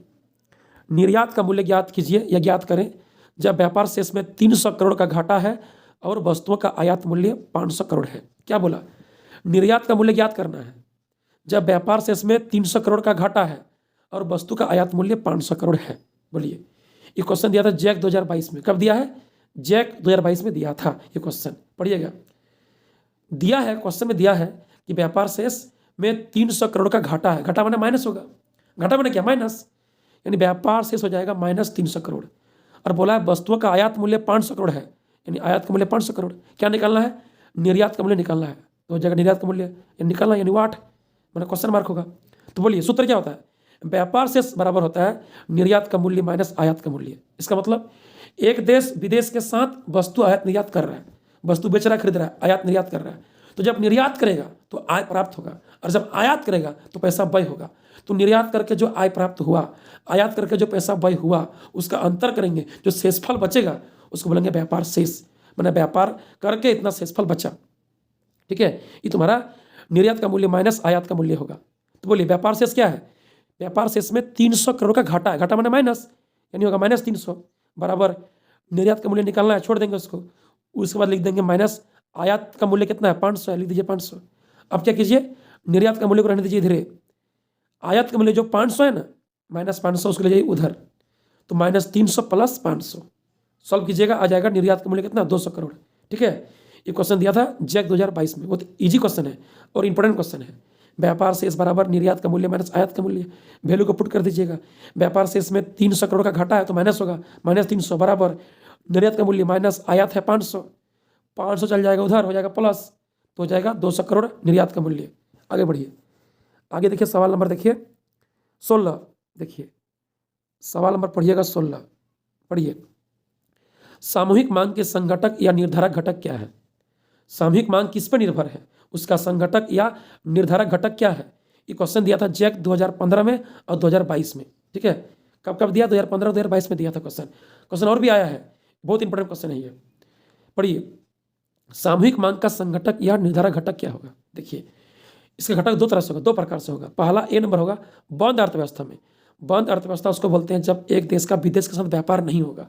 निर्यात का मूल्य ज्ञात कीजिए या ज्ञात करें जब व्यापार शेष में 300 करोड़ का घाटा है और वस्तुओं का आयात मूल्य 500 करोड़ है। क्या बोला? निर्यात का मूल्य ज्ञात करना है जब व्यापार शेष में 300 करोड़ का घाटा है और वस्तु का आयात मूल्य 500 करोड़ है। बोलिए, ये क्वेश्चन दिया था जैक 2022 में। कब दिया है? जैक 2022 में दिया था ये क्वेश्चन, पढ़िएगा। दिया है, क्वेश्चन में दिया है कि व्यापार शेष में 300 करोड़ का घाटा है। घाटा माने माइनस होगा, घाटा माने क्या? माइनस, यानी व्यापार शेष हो जाएगा माइनस 300 करोड़। और बोला है वस्तुओं का आयात मूल्य 500 करोड़ है, यानी आयात का मूल्य 500 करोड़। क्या निकालना है? निर्यात का मूल्य निकालना है। तो हो जाएगा निर्यात का मूल्य, ये निकालना यानी 8 मैंने क्वेश्चन मार्क होगा। तो बोलिए सूत्र क्या होता है, व्यापार शेष बराबर होता है निर्यात का मूल्य माइनस आयात का मूल्य। इसका मतलब एक देश विदेश के साथ वस्तु आयात निर्यात कर रहा है, वस्तु बेच रहा है खरीद रहा है, आयात निर्यात कर रहा है, तो जब निर्यात करेगा तो आय प्राप्त होगा, और जब आयात करेगा तो पैसा व्यय होगा। तो निर्यात करके जो आय प्राप्त हुआ, आयात करके जो पैसा व्यय हुआ, उसका अंतर करेंगे, जो शेषफल बचेगा उसको बोलेंगे व्यापार शेष, मैंने व्यापार करके इतना शेषफल बचा। ठीक है, ये तुम्हारा निर्यात का मूल्य माइनस आयात का मूल्य होगा। तो बोलिए व्यापार शेष क्या है, व्यापार शेष में 300 करोड़ का घाटा है, घाटा माने माइनस, यानी होगा माइनस 300 बराबर निर्यात का मूल्य निकालना है, छोड़ देंगे उसको, उसके बाद लिख देंगे माइनस आयात का मूल्य कितना है 500 है, लिख दीजिए 500। अब क्या कीजिए, निर्यात का मूल्य को रहने दीजिए इधर, आयात का मूल्य जो 500 है ना माइनस 500 उसको ले जाइए उधर, तो माइनस 300 प्लस 500 सॉल्व कीजिएगा, आ जाएगा निर्यात का मूल्य कितना 200 करोड़। ठीक है, ये क्वेश्चन दिया था जैक 2022 में, वो तो ईजी क्वेश्चन है और इंपॉर्टेंट क्वेश्चन है। व्यापार शेष बराबर निर्यात का मूल्य माइनस आयात का मूल्य, वैल्यू को पुट कर दीजिएगा। व्यापार शेष में 300 करोड़ का घाटा है तो माइनस होगा, माइनस 300 बराबर निर्यात का मूल्य माइनस आयात है 500, 500 चल जाएगा उधर, हो जाएगा प्लस, तो हो जाएगा 200 करोड़ निर्यात का मूल्य। आगे बढ़िए, आगे देखिए सवाल नंबर देखिए 16, देखिए सवाल नंबर पढ़िएगा 16, पढ़िए। सामूहिक मांग के संघटक या निर्धारक घटक क्या है, सामूहिक मांग किस पर निर्भर है, उसका संघटक या निर्धारक घटक क्या है। ये क्वेश्चन दिया था जैक 2015 में और 2022 में। ठीक है, कब कब दिया, 2015 2022 में दिया था क्वेश्चन, क्वेश्चन और भी आया है, बहुत इंपॉर्टेंट क्वेश्चन है ये। पढ़िए, सामूहिक मांग का संघटक या निर्धारक घटक क्या होगा। देखिए इसका घटक दो तरह से होगा, दो प्रकार से होगा। पहला ए नंबर होगा बंद अर्थव्यवस्था में, बंद अर्थव्यवस्था उसको बोलते हैं जब एक देश का विदेश के साथ व्यापार नहीं होगा।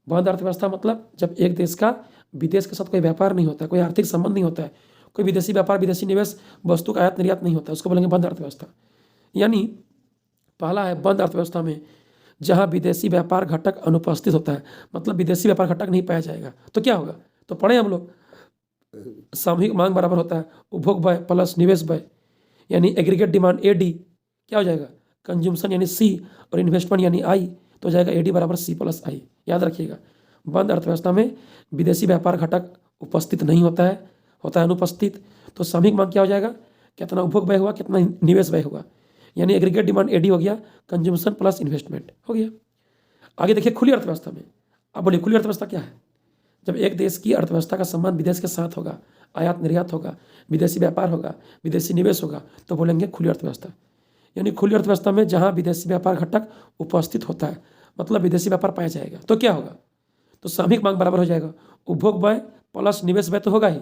बंद अर्थव्यवस्था मतलब जब एक देश का विदेश के साथ कोई व्यापार नहीं होता है, कोई आर्थिक संबंध नहीं होता है, कोई विदेशी व्यापार विदेशी निवेश वस्तु का आयात निर्यात नहीं होता, उसको बोलेंगे बंद अर्थव्यवस्था। यानी पहला है बंद अर्थव्यवस्था में जहां विदेशी व्यापार घटक अनुपस्थित होता है, मतलब विदेशी व्यापार घटक नहीं पाया जाएगा, तो क्या होगा, तो पढ़े हम लोग, सामूहिक मांग बराबर होता है उपभोग व्यय प्लस निवेश व्यय, यानी एग्रीगेट डिमांड AD क्या हो जाएगा कंज्यूमशन यानी C, और इन्वेस्टमेंट यानी I, तो हो जाएगा AD बराबर C प्लस I। याद रखिएगा, बंद अर्थव्यवस्था में विदेशी व्यापार घटक उपस्थित नहीं होता है, होता है अनुपस्थित, तो सामूहिक मांग क्या हो जाएगा, कितना उपभोग व्यय हुआ कितना निवेश व्यय हुआ, यानी एग्रीगेट डिमांड AD हो गया, कंज्यूमशन प्लस इन्वेस्टमेंट हो गया। आगे देखिए खुली अर्थव्यवस्था में, अब बोलिए खुली अर्थव्यवस्था क्या है, जब एक देश की अर्थव्यवस्था का संबंध विदेश के साथ होगा, आयात निर्यात होगा, विदेशी व्यापार होगा, विदेशी निवेश होगा, तो बोलेंगे खुली अर्थव्यवस्था। यानी खुली अर्थव्यवस्था में जहां विदेशी व्यापार घटक उपस्थित होता है, मतलब विदेशी व्यापार पाया जाएगा, तो क्या होगा, तो सामूहिक मांग बराबर हो जाएगा उपभोग व्यय प्लस निवेश व्यय तो होगा ही,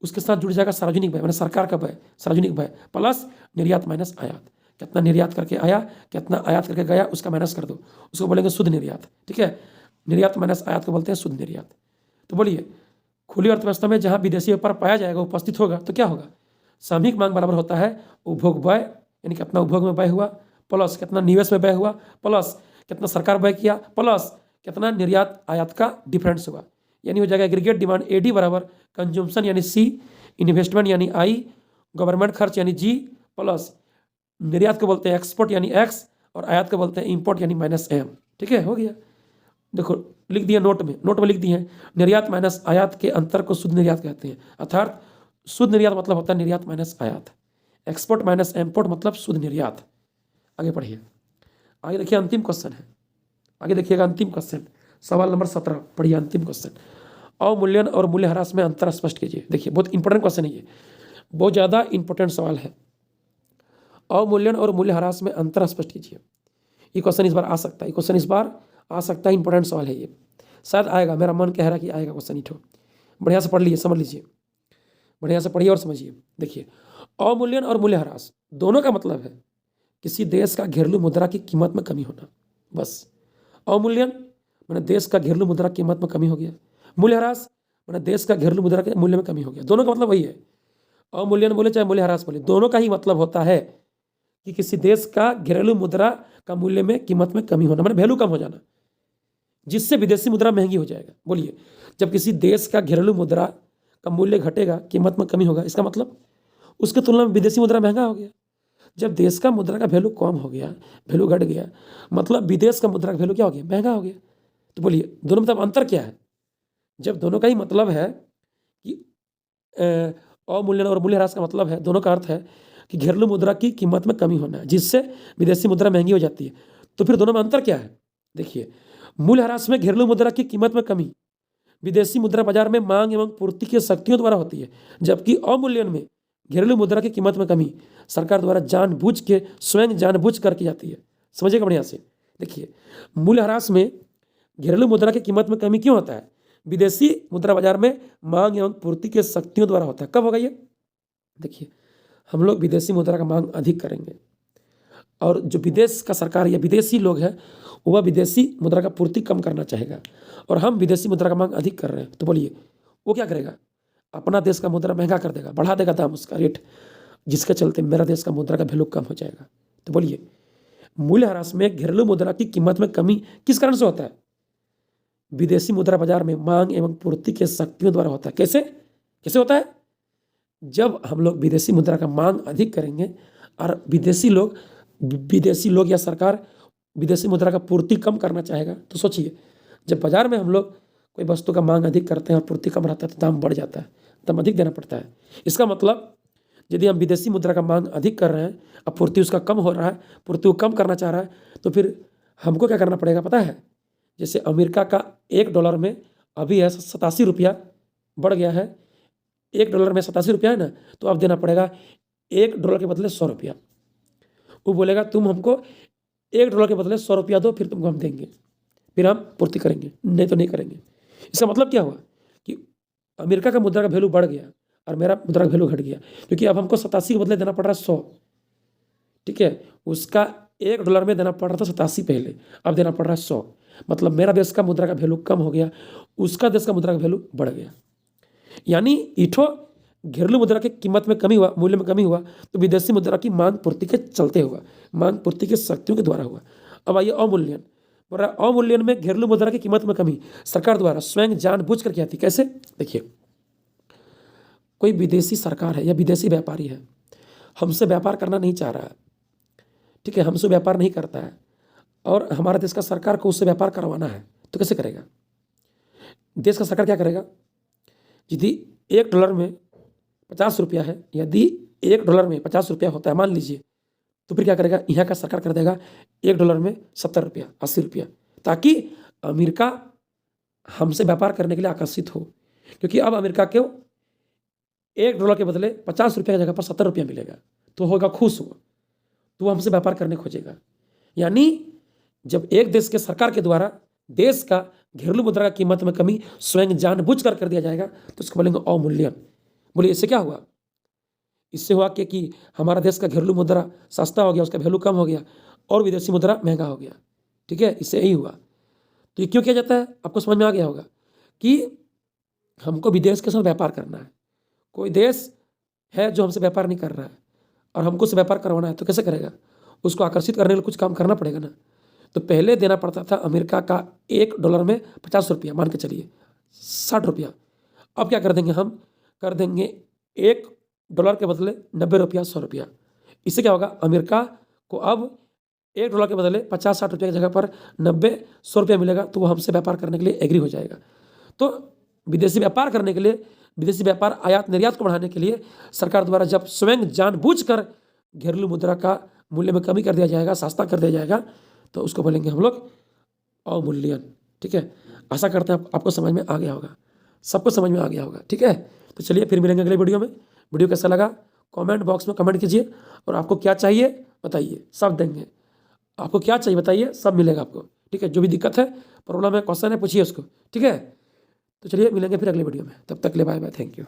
उसके साथ जुड़ जाएगा सार्वजनिक व्यय मैंने सरकार का व्यय, सार्वजनिक व्यय प्लस निर्यात माइनस आयात, कितना निर्यात करके आया कितना आयात करके गया उसका माइनस कर दो, उसको बोलेंगे शुद्ध निर्यात। ठीक है, निर्यात माइनस आयात को बोलते हैं शुद्ध निर्यात। तो बोलिए खुली अर्थव्यवस्था में जहां विदेशी व्यापार पाया जाएगा उपस्थित होगा, तो क्या होगा, सामूहिक मांग बराबर होता है उपभोग व्यय, यानी कितना उपभोग में व्यय हुआ प्लस कितना निवेश में व्यय हुआ प्लस कितना सरकार व्यय किया प्लस कितना निर्यात आयात का डिफरेंस हुआ, यानी हो जाएगा एग्रीगेट डिमांड AD बराबर कंज्यूमशन यानी C, इन्वेस्टमेंट यानी I, गवर्नमेंट खर्च यानी G, प्लस निर्यात को बोलते हैं एक्सपोर्ट यानी X, और आयात को बोलते हैं इंपोर्ट यानी माइनस M। ठीक है, हो गया, देखो लिख दिया नोट में लिख दिए हैं, निर्यात माइनस आयात के अंतर को शुद्ध निर्यात कहते हैं, अर्थात शुद्ध निर्यात मतलब होता है निर्यात माइनस आयात, एक्सपोर्ट माइनस इम्पोर्ट मतलब शुद्ध निर्यात। आगे पढ़िए, आगे देखिए अंतिम क्वेश्चन है, आगे देखिएगा अंतिम क्वेश्चन सवाल नंबर 17, पढ़िए अंतिम क्वेश्चन, अवमूल्यन और मूल्य ह्रास में अंतर स्पष्ट कीजिए। देखिए बहुत इंपॉर्टेंट क्वेश्चन है ये, बहुत ज़्यादा इंपॉर्टेंट सवाल है, अवमूल्यन और मूल्य ह्रास में अंतर स्पष्ट कीजिए। ये क्वेश्चन इस बार आ सकता है, ये क्वेश्चन इस बार आ सकता है, इंपॉर्टेंट सवाल है ये, शायद आएगा, मेरा मन कह रहा है कि आएगा क्वेश्चन इठो, बढ़िया से पढ़ लीजिए, समझ लीजिए, बढ़िया से पढ़िए और समझिए। देखिए अवमूल्यन और मूल्य ह्रास दोनों का मतलब है किसी देश का घरेलू मुद्रा की कीमत में कमी होना, बस। अवमूल्यन मैंने देश का घरेलू मुद्रा कीमत में कमी हो गया, मूल्य ह्रास मैंने देश का घरेलू मुद्रा के मूल्य में कमी हो गया, दोनों का मतलब वही है। अवमूल्यन बोले चाहे मूल्य ह्रास बोले, दोनों का ही मतलब होता है कि किसी देश का घरेलू मुद्रा का मूल्य में कीमत में कमी होना, मैंने वैल्यू कम हो जाना, जिससे विदेशी मुद्रा महंगी हो जाएगा। बोलिए जब किसी देश का घरेलू मुद्रा का मूल्य घटेगा, कीमत में कमी होगा, इसका मतलब उसके तुलना में विदेशी मुद्रा महंगा हो गया। जब देश का मुद्रा का वैल्यू कम हो गया, वैल्यू घट गया, मतलब विदेश का मुद्रा का वैल्यू क्या हो गया, महंगा हो गया। तो बोलिए दोनों मतलब अंतर क्या है, जब दोनों का ही मतलब है कि अवमूल्यन और मूल्यह्रास का मतलब है, दोनों का अर्थ है कि घरेलू मुद्रा की कीमत में कमी होना है, जिससे विदेशी मुद्रा महंगी हो जाती है। तो फिर दोनों में अंतर क्या है? देखिए, मूल्यह्रास में घरेलू मुद्रा की कीमत में कमी विदेशी मुद्रा बाजार में मांग एवं पूर्ति की शक्तियों द्वारा होती है, जबकि अवमूल्यन में घरेलू मुद्रा की कीमत में कमी सरकार द्वारा जानबूझ के स्वयं जानबूझ कर की जाती है। समझिएगा बढ़िया से। देखिए, मूल्यह्रास में घरेलू मुद्रा की कीमत में कमी क्यों होता है? विदेशी मुद्रा बाजार में मांग एवं पूर्ति के शक्तियों द्वारा होता है। कब होगा ये? देखिए, हम लोग विदेशी मुद्रा का मांग अधिक करेंगे और जो विदेश का सरकार या विदेशी लोग हैं वह विदेशी मुद्रा का पूर्ति कम करना चाहेगा, और हम विदेशी मुद्रा का मांग अधिक कर रहे हैं, तो बोलिए वो क्या करेगा? अपना देश का मुद्रा महंगा कर देगा, बढ़ा देगा दाम, उसका रेट, जिसके चलते मेरा देश का मुद्रा का वैल्यू कम हो जाएगा। तो बोलिए, मूल्यह्रास में घरेलू मुद्रा की कीमत में कमी किस कारण से होता है? विदेशी मुद्रा बाजार में मांग एवं पूर्ति के शक्तियों द्वारा होता है। कैसे कैसे होता है? जब हम लोग विदेशी मुद्रा का मांग अधिक करेंगे और विदेशी लोग या सरकार विदेशी मुद्रा का पूर्ति कम करना चाहेगा, तो सोचिए, जब बाजार में हम लोग कोई वस्तु का मांग अधिक करते हैं और पूर्ति कम रहता है तो दाम बढ़ जाता है, दाम अधिक देना पड़ता है। इसका मतलब यदि हम विदेशी मुद्रा का मांग अधिक कर रहे हैं और पूर्ति उसका कम हो रहा है, पूर्ति को कम करना चाह रहा है, तो फिर हमको क्या करना पड़ेगा पता है? जैसे अमेरिका का $1 में अभी है 87 रुपया, बढ़ गया है, $1 में 87 रुपया है ना, तो अब देना पड़ेगा $1 के बदले 100 रुपया। वो बोलेगा तुम हमको $1 के बदले 100 रुपया दो, फिर तुमको हम देंगे, फिर हम पूर्ति करेंगे, नहीं तो नहीं करेंगे। इसका मतलब क्या हुआ कि अमेरिका का मुद्रा का वैल्यू बढ़ गया और मेरा मुद्रा का वैल्यू घट गया, क्योंकि अब हमको 87 के बदले देना पड़ रहा है 100। ठीक है, उसका $1 में देना पड़ रहा था 87 पहले, अब देना पड़ रहा है 100। मतलब मेरा देश का मुद्रा का वैल्यू कम हो गया, उसका देश का मुद्रा का वैल्यू बढ़ गया। यानी इठो घरेलू मुद्रा की कीमत में कमी हुआ, मूल्य में कमी हुआ, तो विदेशी मुद्रा की मांग पूर्ति के चलते हुआ, मांग पूर्ति की शक्तियों के द्वारा हुआ। अब आइए अवमूल्यन। बोल रहा है अवमूल्यन में घरेलू मुद्रा की कीमत में कमी सरकार द्वारा स्वयं जानबूझ कर की आती। कैसे? देखिए, कोई विदेशी सरकार है या विदेशी व्यापारी है, हमसे व्यापार करना नहीं चाह रहा है, ठीक है, हमसे व्यापार नहीं करता है, और हमारा देश का सरकार को उससे व्यापार करवाना है, तो कैसे करेगा? देश का सरकार क्या करेगा? यदि $1 में 50 रुपया है, यदि $1 में 50 रुपया होता है मान लीजिए, तो फिर क्या करेगा? यहाँ का सरकार कर देगा $1 में 70 रुपया, 80 रुपया, ताकि अमेरिका हमसे व्यापार करने के लिए आकर्षित हो। क्योंकि अब अमेरिका को $1 के बदले 50 रुपये की जगह पर 70 रुपया मिलेगा, तो होगा खुश हो, तो वो हमसे व्यापार करने खोजेगा। यानी जब एक देश के सरकार के द्वारा देश का घरेलू मुद्रा की कीमत में कमी स्वयं जानबूझ कर दिया जाएगा, तो उसको बोलेंगे अवमूल्यन। बोलिए, इससे क्या हुआ? इससे हुआ कि हमारा देश का घरेलू मुद्रा सस्ता हो गया, उसका वैल्यू कम हो गया, और विदेशी मुद्रा महंगा हो गया। ठीक है, इससे यही हुआ। तो ये क्यों किया जाता है? आपको समझ में आ गया होगा कि हमको विदेश के साथ व्यापार करना है। कोई देश है जो हमसे व्यापार नहीं कर रहा है और हमको उससे व्यापार करवाना है, तो कैसे करेगा? उसको आकर्षित करने के लिए कुछ काम करना पड़ेगा ना। तो पहले देना पड़ता था अमेरिका का $1 में 50 रुपया, मान के चलिए 60 रुपया। अब क्या कर देंगे? हम कर देंगे $1 के बदले 90 रुपया, 100 रुपया। इससे क्या होगा? अमेरिका को अब $1 के बदले 50-60 रुपये की जगह पर 90-100 रुपया मिलेगा, तो वो हमसे व्यापार करने के लिए एग्री हो जाएगा। तो विदेशी व्यापार करने के लिए, विदेशी व्यापार आयात निर्यात को बढ़ाने के लिए सरकार द्वारा जब स्वयं जानबूझकर घरेलू मुद्रा का मूल्य में कमी कर दिया जाएगा, सस्ता कर दिया जाएगा, तो उसको बोलेंगे हम लोग अवमूल्यन। ठीक है, आशा करते हैं आपको समझ में आ गया होगा, सबको समझ में आ गया होगा। ठीक है, तो चलिए फिर मिलेंगे अगले वीडियो में। वीडियो कैसा लगा कमेंट बॉक्स में कमेंट कीजिए, और आपको क्या चाहिए बताइए, सब देंगे। आपको क्या चाहिए बताइए, सब मिलेगा आपको। ठीक है, जो भी दिक्कत है, प्रॉब्लम है, क्वेश्चन है, पूछिए उसको। ठीक है, तो चलिए मिलेंगे फिर अगले वीडियो में। तब तक ले बाय बाय, थैंक यू।